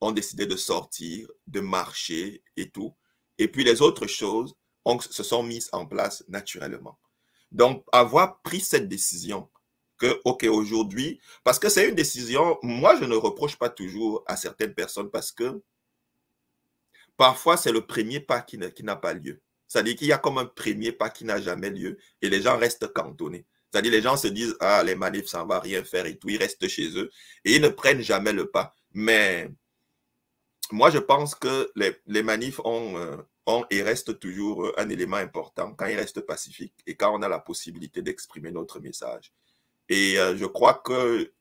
Speaker 2: ont décidé de sortir, de marcher et tout. Et puis les autres choses se sont mises en place naturellement. Donc, avoir pris cette décision que, OK, aujourd'hui, parce que c'est une décision, moi, je ne reproche pas toujours à certaines personnes parce que parfois, c'est le premier pas qui n'a pas lieu. C'est-à-dire qu'il y a comme un premier pas qui n'a jamais lieu et les gens restent cantonnés. C'est-à-dire les gens se disent, ah, les manifs, ça ne va rien faire et tout, ils restent chez eux et ils ne prennent jamais le pas. Mais moi, je pense que les manifs ont et restent toujours un élément important quand ils restent pacifiques et quand on a la possibilité d'exprimer notre message. Et je crois que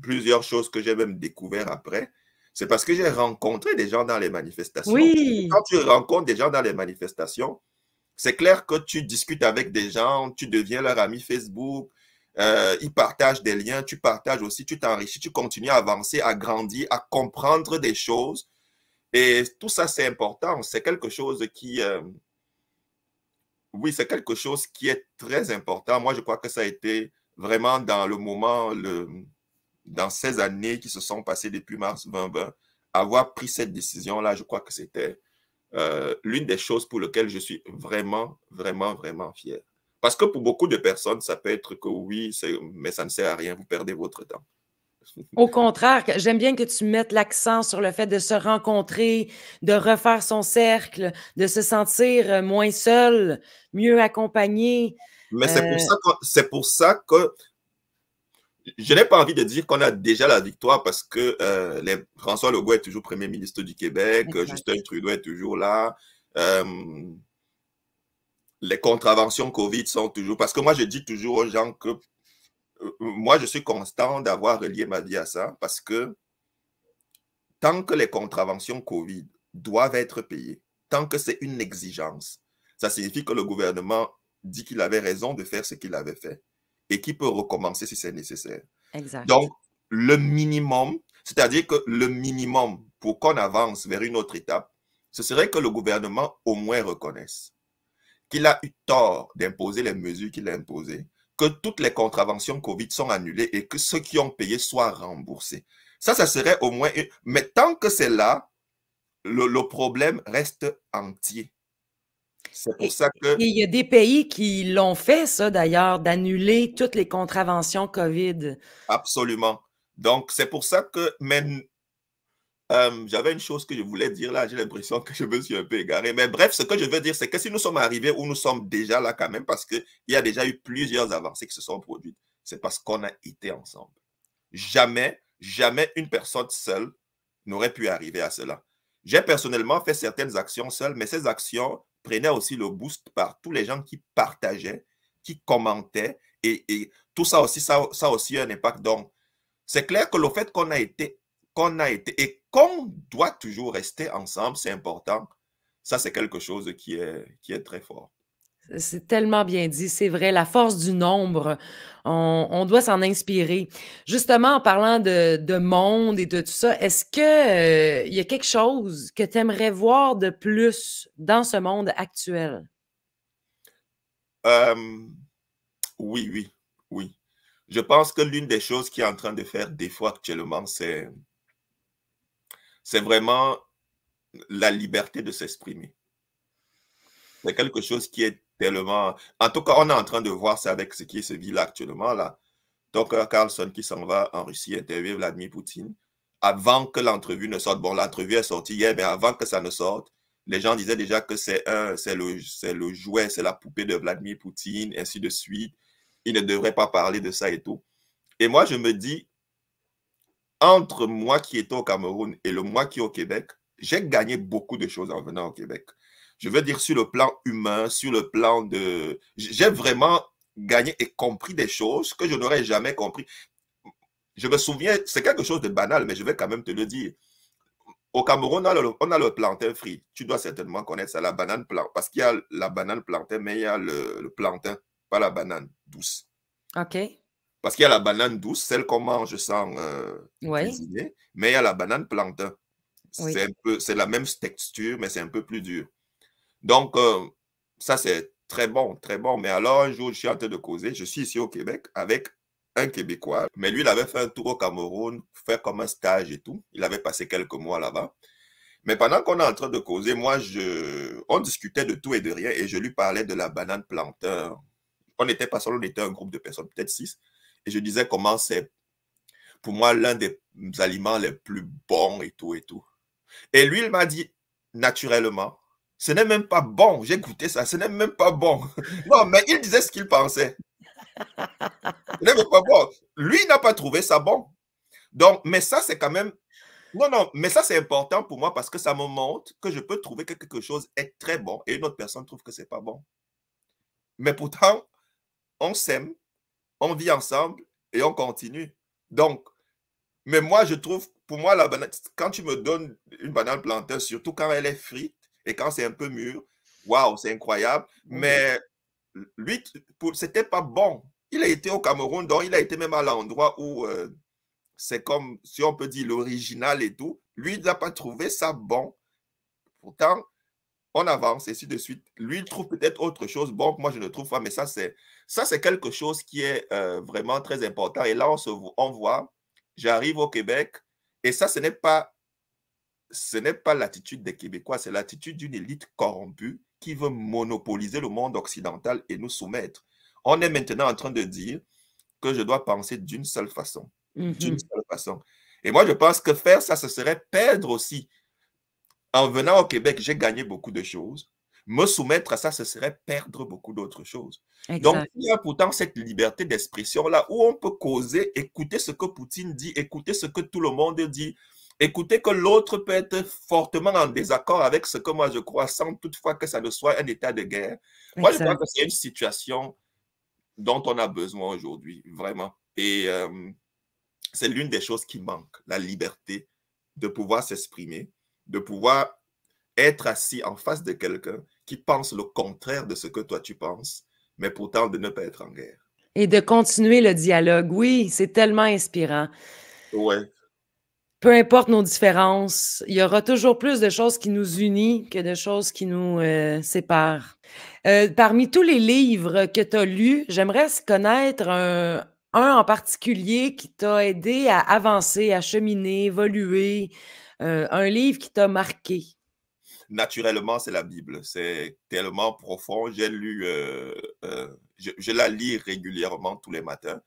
Speaker 2: plusieurs choses que j'ai même découvert après, c'est parce que j'ai rencontré des gens dans les manifestations. Et
Speaker 1: Oui,
Speaker 2: quand tu rencontres des gens dans les manifestations, c'est clair que tu discutes avec des gens, tu deviens leur ami Facebook, ils partagent des liens, tu partages aussi, tu t'enrichis, tu continues à avancer, à grandir, à comprendre des choses. Et tout ça, c'est important. C'est quelque chose qui, oui, c'est quelque chose qui est très important. Moi, je crois que ça a été vraiment dans le moment, dans ces années qui se sont passées depuis mars 2020, avoir pris cette décision-là, je crois que c'était l'une des choses pour lesquelles je suis vraiment, vraiment, vraiment fier. Parce que pour beaucoup de personnes, ça peut être que oui, mais ça ne sert à rien, vous perdez votre temps.
Speaker 1: au contraire, j'aime bien que tu mettes l'accent sur le fait de se rencontrer, de refaire son cercle, de se sentir moins seul, mieux accompagné.
Speaker 2: Mais
Speaker 1: Euh,
Speaker 2: c'est pour ça que je n'ai pas envie de dire qu'on a déjà la victoire parce que François Legault est toujours Premier ministre du Québec,
Speaker 1: exact.
Speaker 2: Justin Trudeau est toujours là. Euh, les contraventions COVID sont toujours... Parce que moi, je dis toujours aux gens que moi, je suis constant d'avoir relié ma vie à ça parce que tant que les contraventions COVID doivent être payées, tant que c'est une exigence, ça signifie que le gouvernement dit qu'il avait raison de faire ce qu'il avait fait et qu'il peut recommencer si c'est nécessaire.
Speaker 1: Exact.
Speaker 2: Donc, le minimum, c'est-à-dire que le minimum pour qu'on avance vers une autre étape, ce serait que le gouvernement au moins reconnaisse qu'il a eu tort d'imposer les mesures qu'il a imposées, que toutes les contraventions COVID sont annulées et que ceux qui ont payé soient remboursés. Ça serait au moins... Mais tant que c'est là, le problème reste entier. C'est pour
Speaker 1: Et
Speaker 2: ça que...
Speaker 1: il y a des pays qui l'ont fait, ça d'ailleurs, d'annuler toutes les contraventions COVID.
Speaker 2: Absolument. Donc, c'est pour ça que... Mais j'avais une chose que je voulais dire là, j'ai l'impression que je me suis un peu égaré. Mais bref, ce que je veux dire, c'est que si nous sommes arrivés où nous sommes déjà là quand même, parce qu'il y a déjà eu plusieurs avancées qui se sont produites, c'est parce qu'on a été ensemble. Jamais, jamais une personne seule n'aurait pu arriver à cela. J'ai personnellement fait certaines actions seules, mais ces actions prenaient aussi le boost par tous les gens qui partageaient, qui commentaient, et tout ça aussi, ça a aussi un impact. Donc, c'est clair que le fait qu'on a été, et qu'on doit toujours rester ensemble, c'est important. Ça, c'est quelque chose qui est très fort.
Speaker 1: C'est tellement bien dit, c'est vrai, la force du nombre, on doit s'en inspirer. Justement, en parlant de monde et de tout ça, est-ce que, il y a quelque chose que tu aimerais voir de plus dans ce monde actuel?
Speaker 2: Oui, oui, oui. Je pense que l'une des choses qui est en train de faire défaut actuellement, c'est vraiment la liberté de s'exprimer. C'est quelque chose qui est tellement... En tout cas, on est en train de voir ça avec ce qui se vit là actuellement. Là. Tucker Carlson qui s'en va en Russie interviewer Vladimir Poutine. Avant que l'entrevue ne sorte, bon, l'entrevue est sortie hier, mais avant que ça ne sorte, les gens disaient déjà que c'est le jouet, c'est la poupée de Vladimir Poutine, ainsi de suite. Il ne devrait pas parler de ça et tout. Et moi, je me dis, entre moi qui étais au Cameroun et le moi qui est au Québec, j'ai gagné beaucoup de choses en venant au Québec. Je veux dire, sur le plan humain, sur le plan de... J'ai vraiment gagné et compris des choses que je n'aurais jamais compris. Je me souviens, c'est quelque chose de banal, mais je vais quand même te le dire. Au Cameroun, on a le plantain frit. Tu dois certainement connaître ça, la banane plantain. Parce qu'il y a la banane plantain, mais il y a le plantain, pas la banane douce.
Speaker 1: OK.
Speaker 2: Parce qu'il y a la banane douce, celle qu'on mange sans
Speaker 1: Oui,
Speaker 2: cuisiner, mais il y a la banane plantain.
Speaker 1: oui.
Speaker 2: C'est la même texture, mais c'est un peu plus dur. Donc, ça, c'est très bon, très bon. Mais alors, un jour, je suis en train de causer. Je suis ici au Québec avec un Québécois. Mais lui, il avait fait un tour au Cameroun, faire comme un stage et tout. Il avait passé quelques mois là-bas. Mais pendant qu'on est en train de causer, on discutait de tout et de rien. Et je lui parlais de la banane plantain. On n'était pas seul, on était un groupe de personnes, peut-être 6. Et je disais comment c'est, pour moi, l'un des aliments les plus bons et tout et tout. Et lui, il m'a dit, naturellement, ce n'est même pas bon. J'ai goûté ça, ce n'est même pas bon. Non, mais il disait ce qu'il pensait. Ce n'est même pas bon. Lui, il n'a pas trouvé ça bon. Donc, mais ça, c'est quand même... Non, non, mais ça, c'est important pour moi parce que ça me montre que je peux trouver que quelque chose est très bon et une autre personne trouve que c'est pas bon. Mais pourtant, on s'aime, on vit ensemble et on continue. Donc, mais moi, je trouve, pour moi, la banane, quand tu me donnes une banane plantain, surtout quand elle est frite et quand c'est un peu mûr, waouh, c'est incroyable.
Speaker 1: Oui.
Speaker 2: Mais lui, c'était pas bon. Il a été au Cameroun, donc il a été même à l'endroit où c'est comme, si on peut dire, l'original et tout. Lui, il n'a pas trouvé ça bon. Pourtant, on avance, et ainsi de suite. Lui, il trouve peut-être autre chose. Bon, moi, je ne trouve pas, mais ça, c'est quelque chose qui est vraiment très important. Et là, on voit, j'arrive au Québec, et ça, ce n'est pas l'attitude des Québécois, c'est l'attitude d'une élite corrompue qui veut monopoliser le monde occidental et nous soumettre. On est maintenant en train de dire que je dois penser d'une seule façon. D'une
Speaker 1: Mhm.
Speaker 2: seule façon. Et moi, je pense que faire ça, ce serait perdre aussi. En venant au Québec, j'ai gagné beaucoup de choses. Me soumettre à ça, ce serait perdre beaucoup d'autres choses. Donc,
Speaker 1: Exact.
Speaker 2: il y a pourtant cette liberté d'expression-là où on peut causer, écouter ce que Poutine dit, écouter ce que tout le monde dit, écouter que l'autre peut être fortement en désaccord avec ce que moi je crois, sans toutefois que ça ne soit un état de guerre. Moi, je pense
Speaker 1: Exact.
Speaker 2: que c'est une situation dont on a besoin aujourd'hui, vraiment. Et c'est l'une des choses qui manque, la liberté de pouvoir s'exprimer, de pouvoir être assis en face de quelqu'un qui pense le contraire de ce que toi tu penses, mais pourtant de ne pas être en guerre.
Speaker 1: Et de continuer le dialogue. Oui, c'est tellement inspirant.
Speaker 2: Ouais.
Speaker 1: Peu importe nos différences, il y aura toujours plus de choses qui nous unissent que de choses qui nous séparent. Parmi tous les livres que tu as lus, j'aimerais connaître un en particulier qui t'a aidé à avancer, à cheminer, évoluer, un livre qui t'a marqué.
Speaker 2: Naturellement, c'est la Bible. C'est tellement profond. Je la lis régulièrement tous les matins.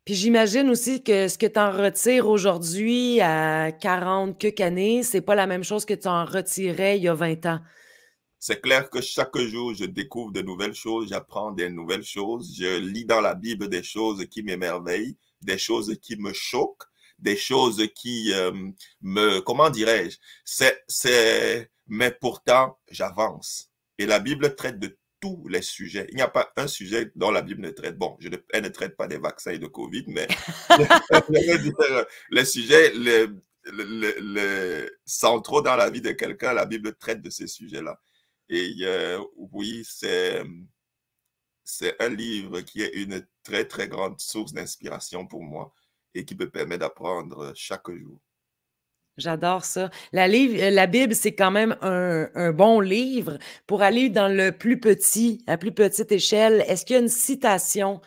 Speaker 1: Puis j'imagine aussi que ce que tu en retires aujourd'hui à 40 quelques années, c'est pas la même chose que tu en retirais il y a 20 ans.
Speaker 2: C'est clair que chaque jour, je découvre de nouvelles choses, j'apprends des nouvelles choses. Je lis dans la Bible des choses qui m'émerveillent, des choses qui me choquent, des choses qui comment dirais-je, mais pourtant, j'avance. Et la Bible traite de tous les sujets. Il n'y a pas un sujet dont la Bible ne traite. Bon, elle ne traite pas des vaccins et de Covid, mais les sujets, sans trop dans la vie de quelqu'un, la Bible traite de ces sujets-là. Et oui, c'est un livre qui est une très, très grande source d'inspiration pour moi et qui me permet d'apprendre chaque jour.
Speaker 1: J'adore ça. La Bible, c'est quand même un bon livre. Pour aller dans le plus petit, à plus petite échelle, est-ce qu'il y a une citation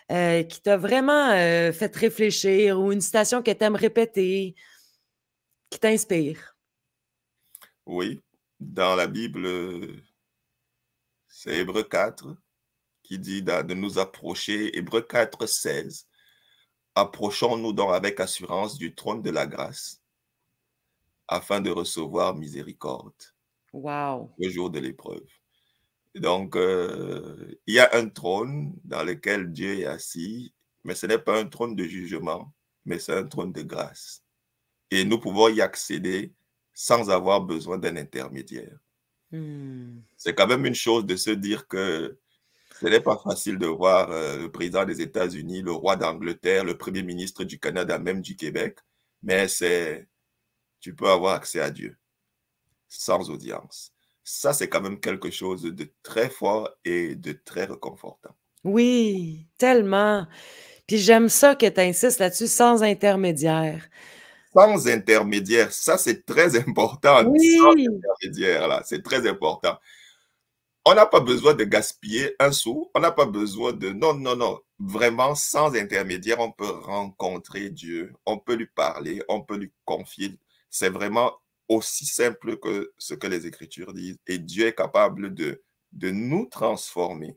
Speaker 1: qui t'a vraiment fait réfléchir ou une citation que tu aimes répéter, qui t'inspire?
Speaker 2: Oui, dans la Bible, c'est Hébreux 4 qui dit de nous approcher, Hébreux 4, 16. Approchons-nous donc avec assurance du trône de la grâce afin de recevoir miséricorde
Speaker 1: Wow!
Speaker 2: au jour de l'épreuve. Donc, il y a un trône dans lequel Dieu est assis, mais ce n'est pas un trône de jugement, mais c'est un trône de grâce. Et nous pouvons y accéder sans avoir besoin d'un intermédiaire. C'est quand même une chose de se dire que ce n'est pas facile de voir le président des États-Unis, le roi d'Angleterre, le premier ministre du Canada, même du Québec, mais tu peux avoir accès à Dieu sans audience. Ça, c'est quand même quelque chose de très fort et de très réconfortant.
Speaker 1: Oui, tellement. Puis j'aime ça que tu insistes là-dessus, sans intermédiaire.
Speaker 2: Sans intermédiaire, ça c'est très important. Sans
Speaker 1: Oui!
Speaker 2: intermédiaire, là, c'est très important. On n'a pas besoin de gaspiller un sou, on n'a pas besoin de... Non, non, non. Vraiment, sans intermédiaire, on peut rencontrer Dieu, on peut lui parler, on peut lui confier. C'est vraiment aussi simple que ce que les Écritures disent. Et Dieu est capable de nous transformer.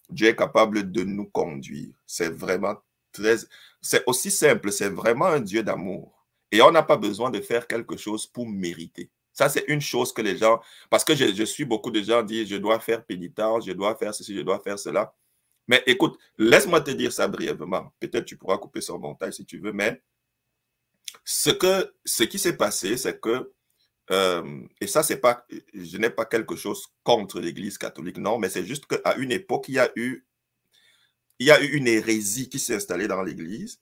Speaker 2: Dieu est capable de nous conduire. C'est vraiment très... C'est aussi simple, c'est vraiment un Dieu d'amour. Et on n'a pas besoin de faire quelque chose pour mériter. Ça, c'est une chose que les gens... Parce que je suis beaucoup de gens disent, je dois faire pénitence, je dois faire ceci, je dois faire cela. Mais écoute, laisse-moi te dire ça brièvement. Peut-être tu pourras couper sur montage si tu veux, mais ce qui s'est passé, c'est que et ça, c'est pas, je n'ai pas quelque chose contre l'Église catholique, non, mais c'est juste qu'à une époque, il y a eu une hérésie qui s'est installée dans l'Église.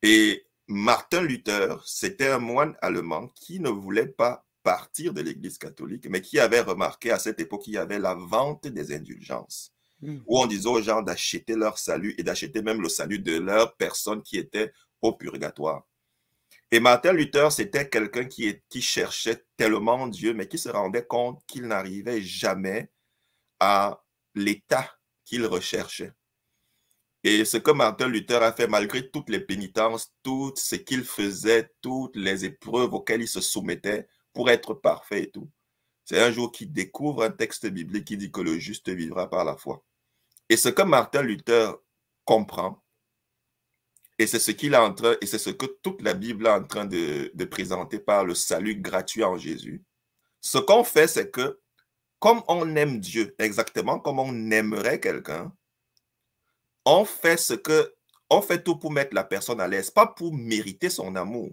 Speaker 2: Et Martin Luther, c'était un moine allemand qui ne voulait pas partir de l'Église catholique, mais qui avait remarqué à cette époque qu'il y avait la vente des indulgences, où on disait aux gens d'acheter leur salut et d'acheter même le salut de leur personne qui était au purgatoire. Et Martin Luther, c'était quelqu'un qui cherchait tellement Dieu, mais qui se rendait compte qu'il n'arrivait jamais à l'état qu'il recherchait. Et ce que Martin Luther a fait, malgré toutes les pénitences, tout ce qu'il faisait, toutes les épreuves auxquelles il se soumettait pour être parfait et tout, c'est un jour qu'il découvre un texte biblique qui dit que le juste vivra par la foi. Et ce que Martin Luther comprend, et c'est ce qu'il est en train, et c'est ce que toute la Bible est en train de présenter par le salut gratuit en Jésus. Ce qu'on fait, c'est que, comme on aime Dieu, exactement comme on aimerait quelqu'un, on fait tout pour mettre la personne à l'aise, pas pour mériter son amour.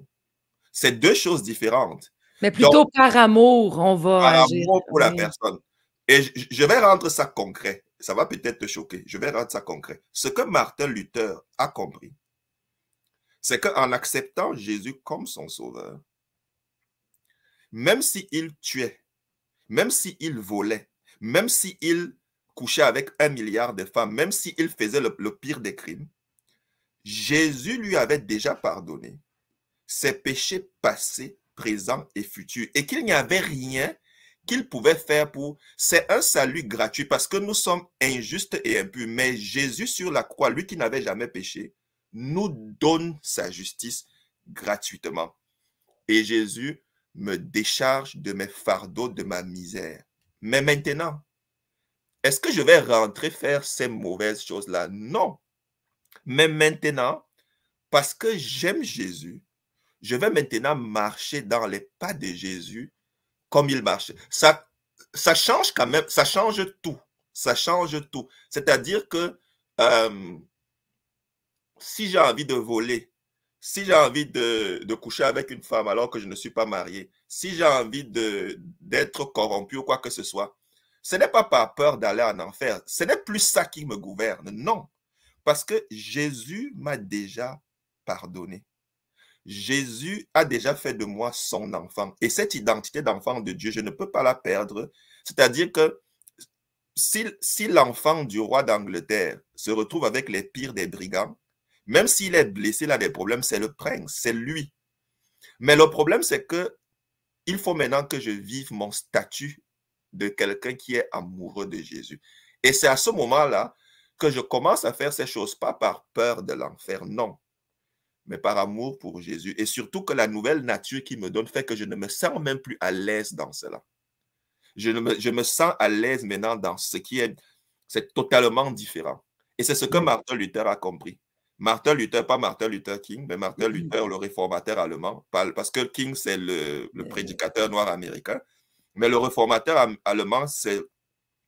Speaker 2: C'est deux choses différentes.
Speaker 1: Mais
Speaker 2: Donc,
Speaker 1: plutôt par amour, on va
Speaker 2: par
Speaker 1: agir.
Speaker 2: amour pour la
Speaker 1: Oui.
Speaker 2: personne. Et je vais rendre ça concret. Ça va peut-être te choquer. Je vais rendre ça concret. Ce que Martin Luther a compris, c'est qu'en acceptant Jésus comme son sauveur, même s'il tuait, même s'il volait, même s'il couchait avec 1 milliard de femmes, même s'il faisait le pire des crimes, Jésus lui avait déjà pardonné ses péchés passés, présents et futurs, et qu'il n'y avait rien qu'il pouvait faire pour... C'est un salut gratuit parce que nous sommes injustes et impurs, mais Jésus sur la croix, lui qui n'avait jamais péché, nous donne sa justice gratuitement. Et Jésus me décharge de mes fardeaux, de ma misère. Mais maintenant, est-ce que je vais rentrer faire ces mauvaises choses-là? Non. Mais maintenant, parce que j'aime Jésus, je vais maintenant marcher dans les pas de Jésus comme il marchait. Ça change quand même, ça change tout. Ça change tout. C'est-à-dire que si j'ai envie de voler, si j'ai envie de coucher avec une femme alors que je ne suis pas marié, si j'ai envie d'être corrompu ou quoi que ce soit, ce n'est pas par peur d'aller en enfer. Ce n'est plus ça qui me gouverne. Non. Parce que Jésus m'a déjà pardonné. Jésus a déjà fait de moi son enfant. Et cette identité d'enfant de Dieu, je ne peux pas la perdre. C'est-à-dire que si l'enfant du roi d'Angleterre se retrouve avec les pires des brigands, même s'il est blessé, il a des problèmes, c'est le prince, c'est lui. Mais le problème, c'est que il faut maintenant que je vive mon statut de quelqu'un qui est amoureux de Jésus. Et c'est à ce moment-là que je commence à faire ces choses, pas par peur de l'enfer, non, mais par amour pour Jésus. Et surtout que la nouvelle nature qu'il me donne fait que je ne me sens même plus à l'aise dans cela. Je me sens à l'aise maintenant dans ce qui est, c'est totalement différent. Et c'est ce que Martin Luther a compris. Martin Luther, pas Martin Luther King, mais Martin Luther, le réformateur allemand, parce que King, c'est le prédicateur noir américain, mais le réformateur allemand, c'est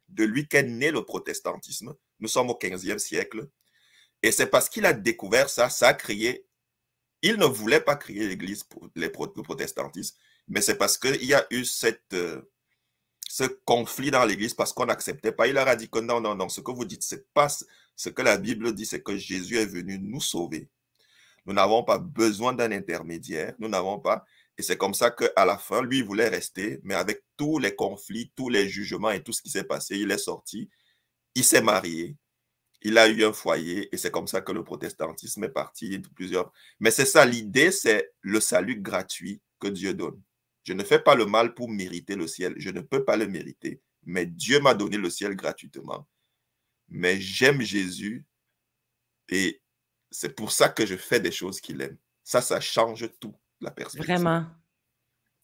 Speaker 2: de lui qu'est né le protestantisme. Nous sommes au 15e siècle. Et c'est parce qu'il a découvert ça, ça a créé, il ne voulait pas créer l'Église pour le protestantisme, mais c'est parce qu'il y a eu ce conflit dans l'Église parce qu'on n'acceptait pas. Il leur a dit que non, non, non, ce que vous dites, c'est pas ce que la Bible dit, c'est que Jésus est venu nous sauver. Nous n'avons pas besoin d'un intermédiaire, nous n'avons pas. Et c'est comme ça qu'à la fin, lui, il voulait rester, mais avec tous les conflits, tous les jugements et tout ce qui s'est passé, il est sorti, il s'est marié, il a eu un foyer, et c'est comme ça que le protestantisme est parti. Mais c'est ça, l'idée, c'est le salut gratuit que Dieu donne. Je ne fais pas le mal pour mériter le ciel. Je ne peux pas le mériter. Mais Dieu m'a donné le ciel gratuitement. Mais j'aime Jésus et c'est pour ça que je fais des choses qu'il aime. Ça change tout, la perspective.
Speaker 1: Vraiment.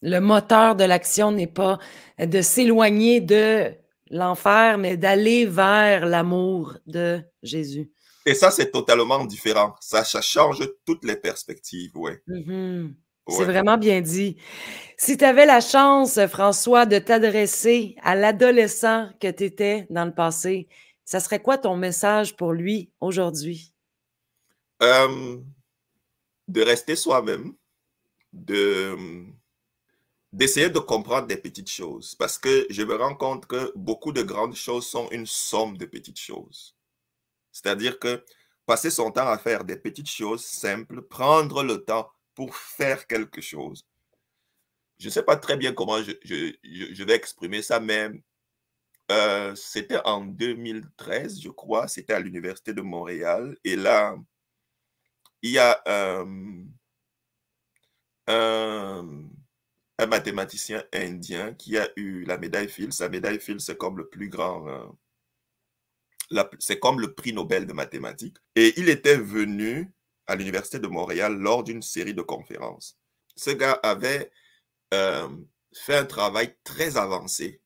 Speaker 1: Le moteur de l'action n'est pas de s'éloigner de l'enfer, mais d'aller vers l'amour de Jésus.
Speaker 2: Et ça, c'est totalement différent. Ça change toutes les perspectives, ouais.
Speaker 1: C'est vraiment bien dit. Si tu avais la chance, François, de t'adresser à l'adolescent que tu étais dans le passé, ça serait quoi ton message pour lui aujourd'hui?
Speaker 2: De rester soi-même, d'essayer de comprendre des petites choses. Parce que je me rends compte que beaucoup de grandes choses sont une somme de petites choses. C'est-à-dire que passer son temps à faire des petites choses simples, prendre le temps pour faire quelque chose. Je ne sais pas très bien comment je vais exprimer ça, mais c'était en 2013, je crois, c'était à l'Université de Montréal. Et là, il y a un mathématicien indien qui a eu la médaille Fields. La médaille Fields, c'est comme le plus grand... c'est comme le prix Nobel de mathématiques. Et il était venu à l'Université de Montréal lors d'une série de conférences. Ce gars avait fait un travail très avancé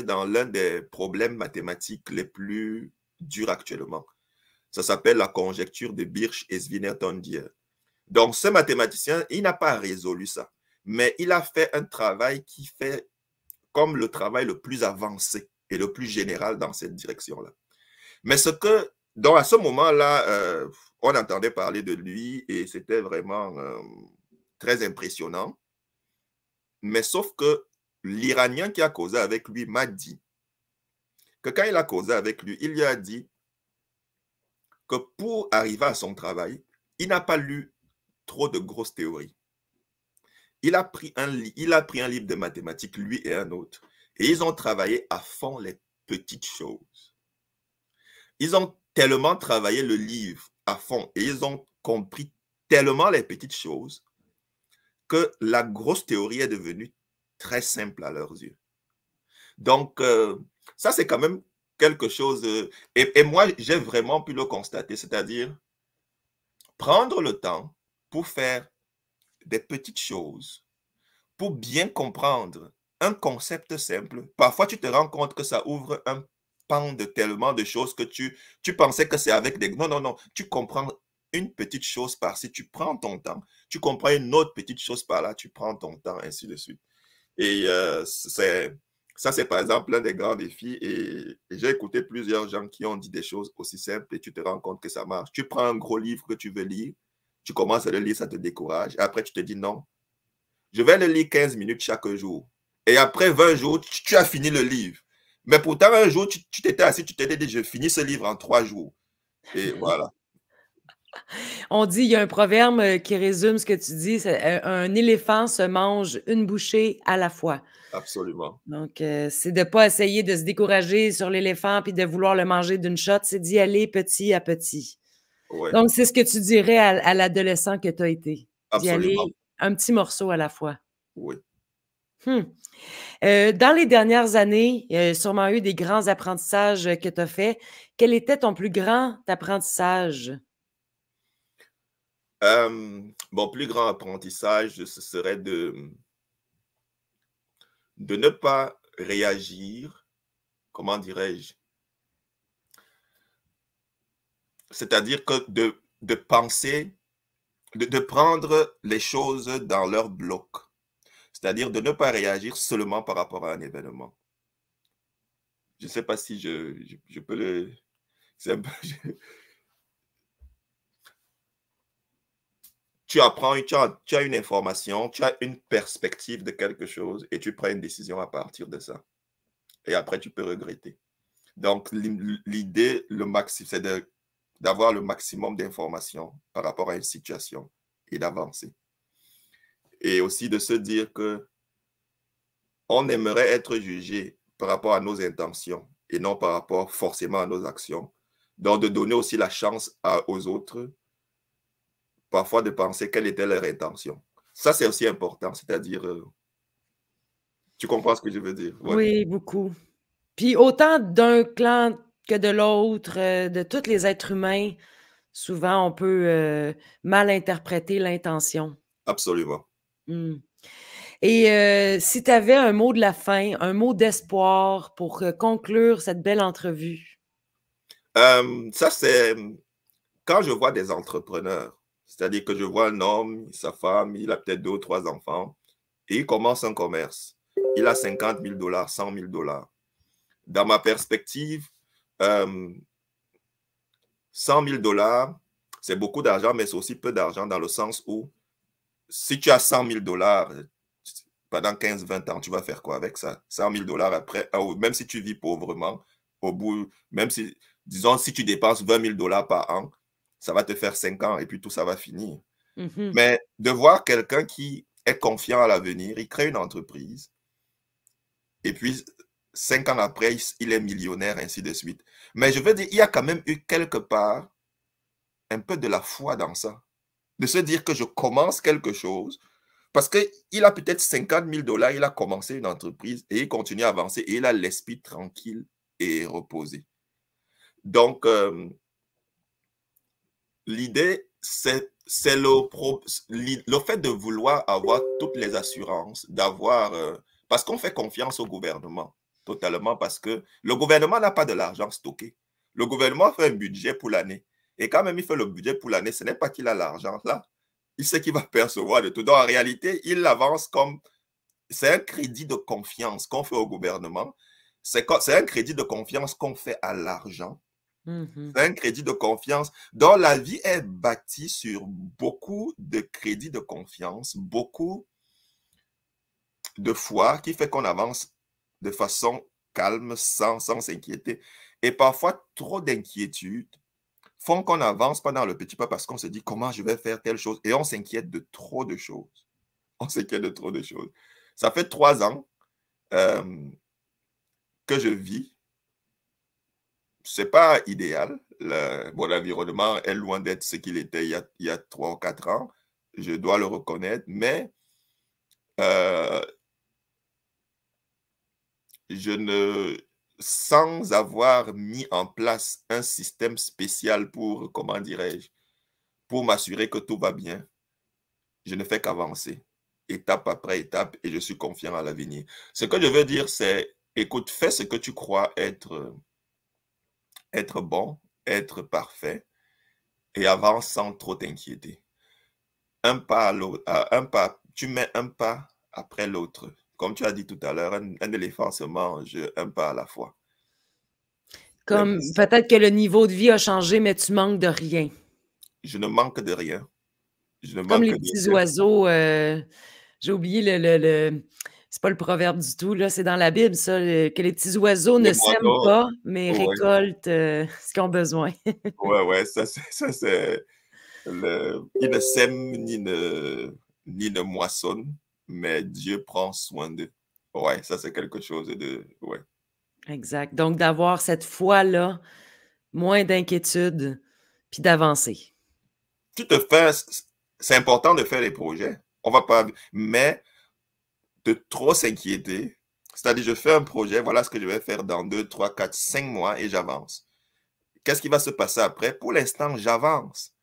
Speaker 2: dans l'un des problèmes mathématiques les plus durs actuellement. Ça s'appelle la conjecture de Birch et Swinnerton-Dyer. Donc, ce mathématicien, il n'a pas résolu ça, mais il a fait un travail qui fait comme le travail le plus avancé et le plus général dans cette direction-là. Mais donc à ce moment-là, on entendait parler de lui et c'était vraiment très impressionnant. Mais sauf que l'Iranien qui a causé avec lui m'a dit que quand il a causé avec lui, il lui a dit que pour arriver à son travail, il n'a pas lu trop de grosses théories. Il a pris un livre de mathématiques, lui et un autre, et ils ont travaillé à fond les petites choses. Ils ont tellement travaillé le livre à fond et ils ont compris tellement les petites choses que la grosse théorie est devenue très simple à leurs yeux. Donc, ça, c'est quand même quelque chose... et moi, j'ai vraiment pu le constater, c'est-à-dire prendre le temps pour faire des petites choses, pour bien comprendre un concept simple. Parfois, tu te rends compte que ça ouvre un pan de tellement de choses que tu pensais que c'est avec des... Non, non, non. Tu comprends une petite chose par-ci, tu prends ton temps. Tu comprends une autre petite chose par-là, tu prends ton temps, ainsi de suite. Et ça, c'est par exemple l'un des grands défis. Et j'ai écouté plusieurs gens qui ont dit des choses aussi simples et tu te rends compte que ça marche. Tu prends un gros livre que tu veux lire, tu commences à le lire, ça te décourage. Et après, tu te dis non, je vais le lire 15 minutes chaque jour. Et après 20 jours, tu as fini le livre. Mais pourtant, un jour, tu t'étais assis, tu t'étais dit, je finis ce livre en 3 jours. Et voilà.
Speaker 1: On dit, il y a un proverbe qui résume ce que tu dis, un éléphant se mange une bouchée à la fois.
Speaker 2: Absolument.
Speaker 1: Donc, c'est de ne pas essayer de se décourager sur l'éléphant puis de vouloir le manger d'une shot, c'est d'y aller petit à petit.
Speaker 2: Ouais,
Speaker 1: Donc, c'est ce que tu dirais à l'adolescent que tu as été, d'y
Speaker 2: absolument.
Speaker 1: aller un petit morceau à la fois.
Speaker 2: Oui.
Speaker 1: Mmh. Dans les dernières années, il y a sûrement eu des grands apprentissages que tu as faits. Quel était ton plus grand apprentissage?
Speaker 2: Mon plus grand apprentissage, ce serait de ne pas réagir, comment dirais-je? C'est-à-dire que de penser, de prendre les choses dans leur bloc. C'est-à-dire de ne pas réagir seulement par rapport à un événement. Je ne sais pas si je peux le... c'est un peu- tu apprends, tu as une information, tu as une perspective de quelque chose et tu prends une décision à partir de ça. Et après, tu peux regretter. Donc, l'idée, le maximum, c'est d'avoir le maximum d'informations par rapport à une situation et d'avancer. Et aussi de se dire que on aimerait être jugé par rapport à nos intentions et non par rapport forcément à nos actions. Donc, de donner aussi la chance aux autres, parfois de penser quelle était leur intention. Ça, c'est aussi important, c'est-à-dire, tu comprends ce que je veux dire? Ouais.
Speaker 1: Oui, beaucoup. Puis autant d'un clan que de l'autre, de tous les êtres humains, souvent on peut mal interpréter l'intention.
Speaker 2: Absolument.
Speaker 1: Mmh. Et si tu avais un mot de la fin, un mot d'espoir pour conclure cette belle entrevue?
Speaker 2: Ça, c'est quand je vois des entrepreneurs, c'est-à-dire que je vois un homme, sa femme, il a peut-être 2 ou 3 enfants et il commence un commerce. Il a 50 000 $, 100 000 $. Dans ma perspective, 100 000 $, c'est beaucoup d'argent, mais c'est aussi peu d'argent dans le sens où si tu as 100 000 $ pendant 15-20 ans, tu vas faire quoi avec ça? 100 000 $ après, même si tu vis pauvrement, au bout, même si, disons, si tu dépenses 20 000 $ par an, ça va te faire 5 ans et puis tout ça va finir.
Speaker 1: Mmh.
Speaker 2: Mais de voir quelqu'un qui est confiant à l'avenir, il crée une entreprise et puis 5 ans après, il est millionnaire, ainsi de suite. Mais je veux dire, il y a quand même eu quelque part un peu de la foi dans ça. De se dire que je commence quelque chose, parce qu'il a peut-être 50 000 $, il a commencé une entreprise et il continue à avancer et il a l'esprit tranquille et reposé. Donc, l'idée, c'est le fait de vouloir avoir toutes les assurances, d'avoir... parce qu'on fait confiance au gouvernement, totalement, parce que le gouvernement n'a pas de l'argent stocké. Le gouvernement fait un budget pour l'année. Et quand même, il fait le budget pour l'année, ce n'est pas qu'il a l'argent là. Il sait qu'il va percevoir de tout. Donc, en réalité, il avance comme... C'est un crédit de confiance qu'on fait au gouvernement. C'est un crédit de confiance qu'on fait à l'argent.
Speaker 1: Mmh.
Speaker 2: C'est un crédit de confiance dont la vie est bâtie sur beaucoup de crédits de confiance, beaucoup de foi qui fait qu'on avance de façon calme, sans s'inquiéter. Et parfois, trop d'inquiétude font qu'on avance pas dans le petit pas parce qu'on se dit comment je vais faire telle chose et on s'inquiète de trop de choses. On s'inquiète de trop de choses. Ça fait 3 ans que je vis. C'est pas idéal. L'environnement est loin d'être ce qu'il était il y a 3 ou 4 ans. Je dois le reconnaître, mais euh, je ne, sans avoir mis en place un système spécial pour, comment dirais-je, pour m'assurer que tout va bien, je ne fais qu'avancer, étape après étape, et je suis confiant à l'avenir. Ce que je veux dire, c'est, écoute, fais ce que tu crois être bon, être parfait, et avance sans trop t'inquiéter. Un pas à l'autre, tu mets un pas après l'autre. Comme tu as dit tout à l'heure, un éléphant se mange un pas à la fois.
Speaker 1: Comme peut-être que le niveau de vie a changé, mais tu manques de rien.
Speaker 2: Je ne manque de rien. Je ne
Speaker 1: Comme
Speaker 2: manque
Speaker 1: les
Speaker 2: de
Speaker 1: petits
Speaker 2: rien.
Speaker 1: oiseaux, j'ai oublié c'est pas le proverbe du tout, là, c'est dans la Bible ça, que les petits oiseaux
Speaker 2: Les
Speaker 1: ne sèment
Speaker 2: moineaux,
Speaker 1: pas, mais
Speaker 2: ouais,
Speaker 1: récoltent, ce qu'ils ont besoin.
Speaker 2: ouais, ouais, ça c'est Ils ne sèment ni ne moissonnent, mais Dieu prend soin d'eux. Ouais, ça c'est quelque chose de... Ouais.
Speaker 1: Exact. Donc, d'avoir cette foi-là, moins d'inquiétude, puis d'avancer.
Speaker 2: C'est important de faire des projets. On va pas... Mais de trop s'inquiéter, c'est-à-dire je fais un projet, voilà ce que je vais faire dans 2, 3, 4, 5 mois et j'avance. Qu'est-ce qui va se passer après? Pour l'instant, j'avance,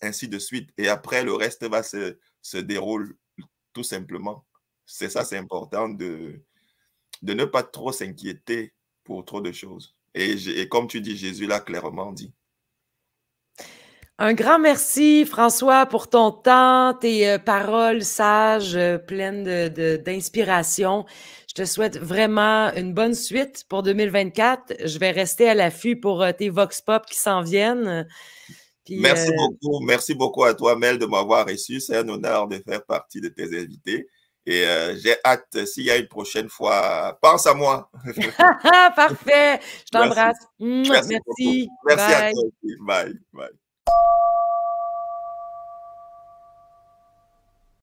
Speaker 2: ainsi de suite. Et après, le reste se déroule tout simplement. C'est ça, c'est important de ne pas trop s'inquiéter pour trop de choses. Et comme tu dis, Jésus l'a clairement dit.
Speaker 1: Un grand merci, François, pour ton temps, tes paroles sages, pleines d'inspiration. Je te souhaite vraiment une bonne suite pour 2024. Je vais rester à l'affût pour tes Vox Pop qui s'en viennent. Puis,
Speaker 2: merci beaucoup à toi, Mel, de m'avoir reçu. C'est un honneur de faire partie de tes invités. Et j'ai hâte, s'il y a une prochaine fois, pense à moi.
Speaker 1: Parfait. Je t'embrasse.
Speaker 2: Merci beaucoup. Merci à toi aussi. Bye. Bye.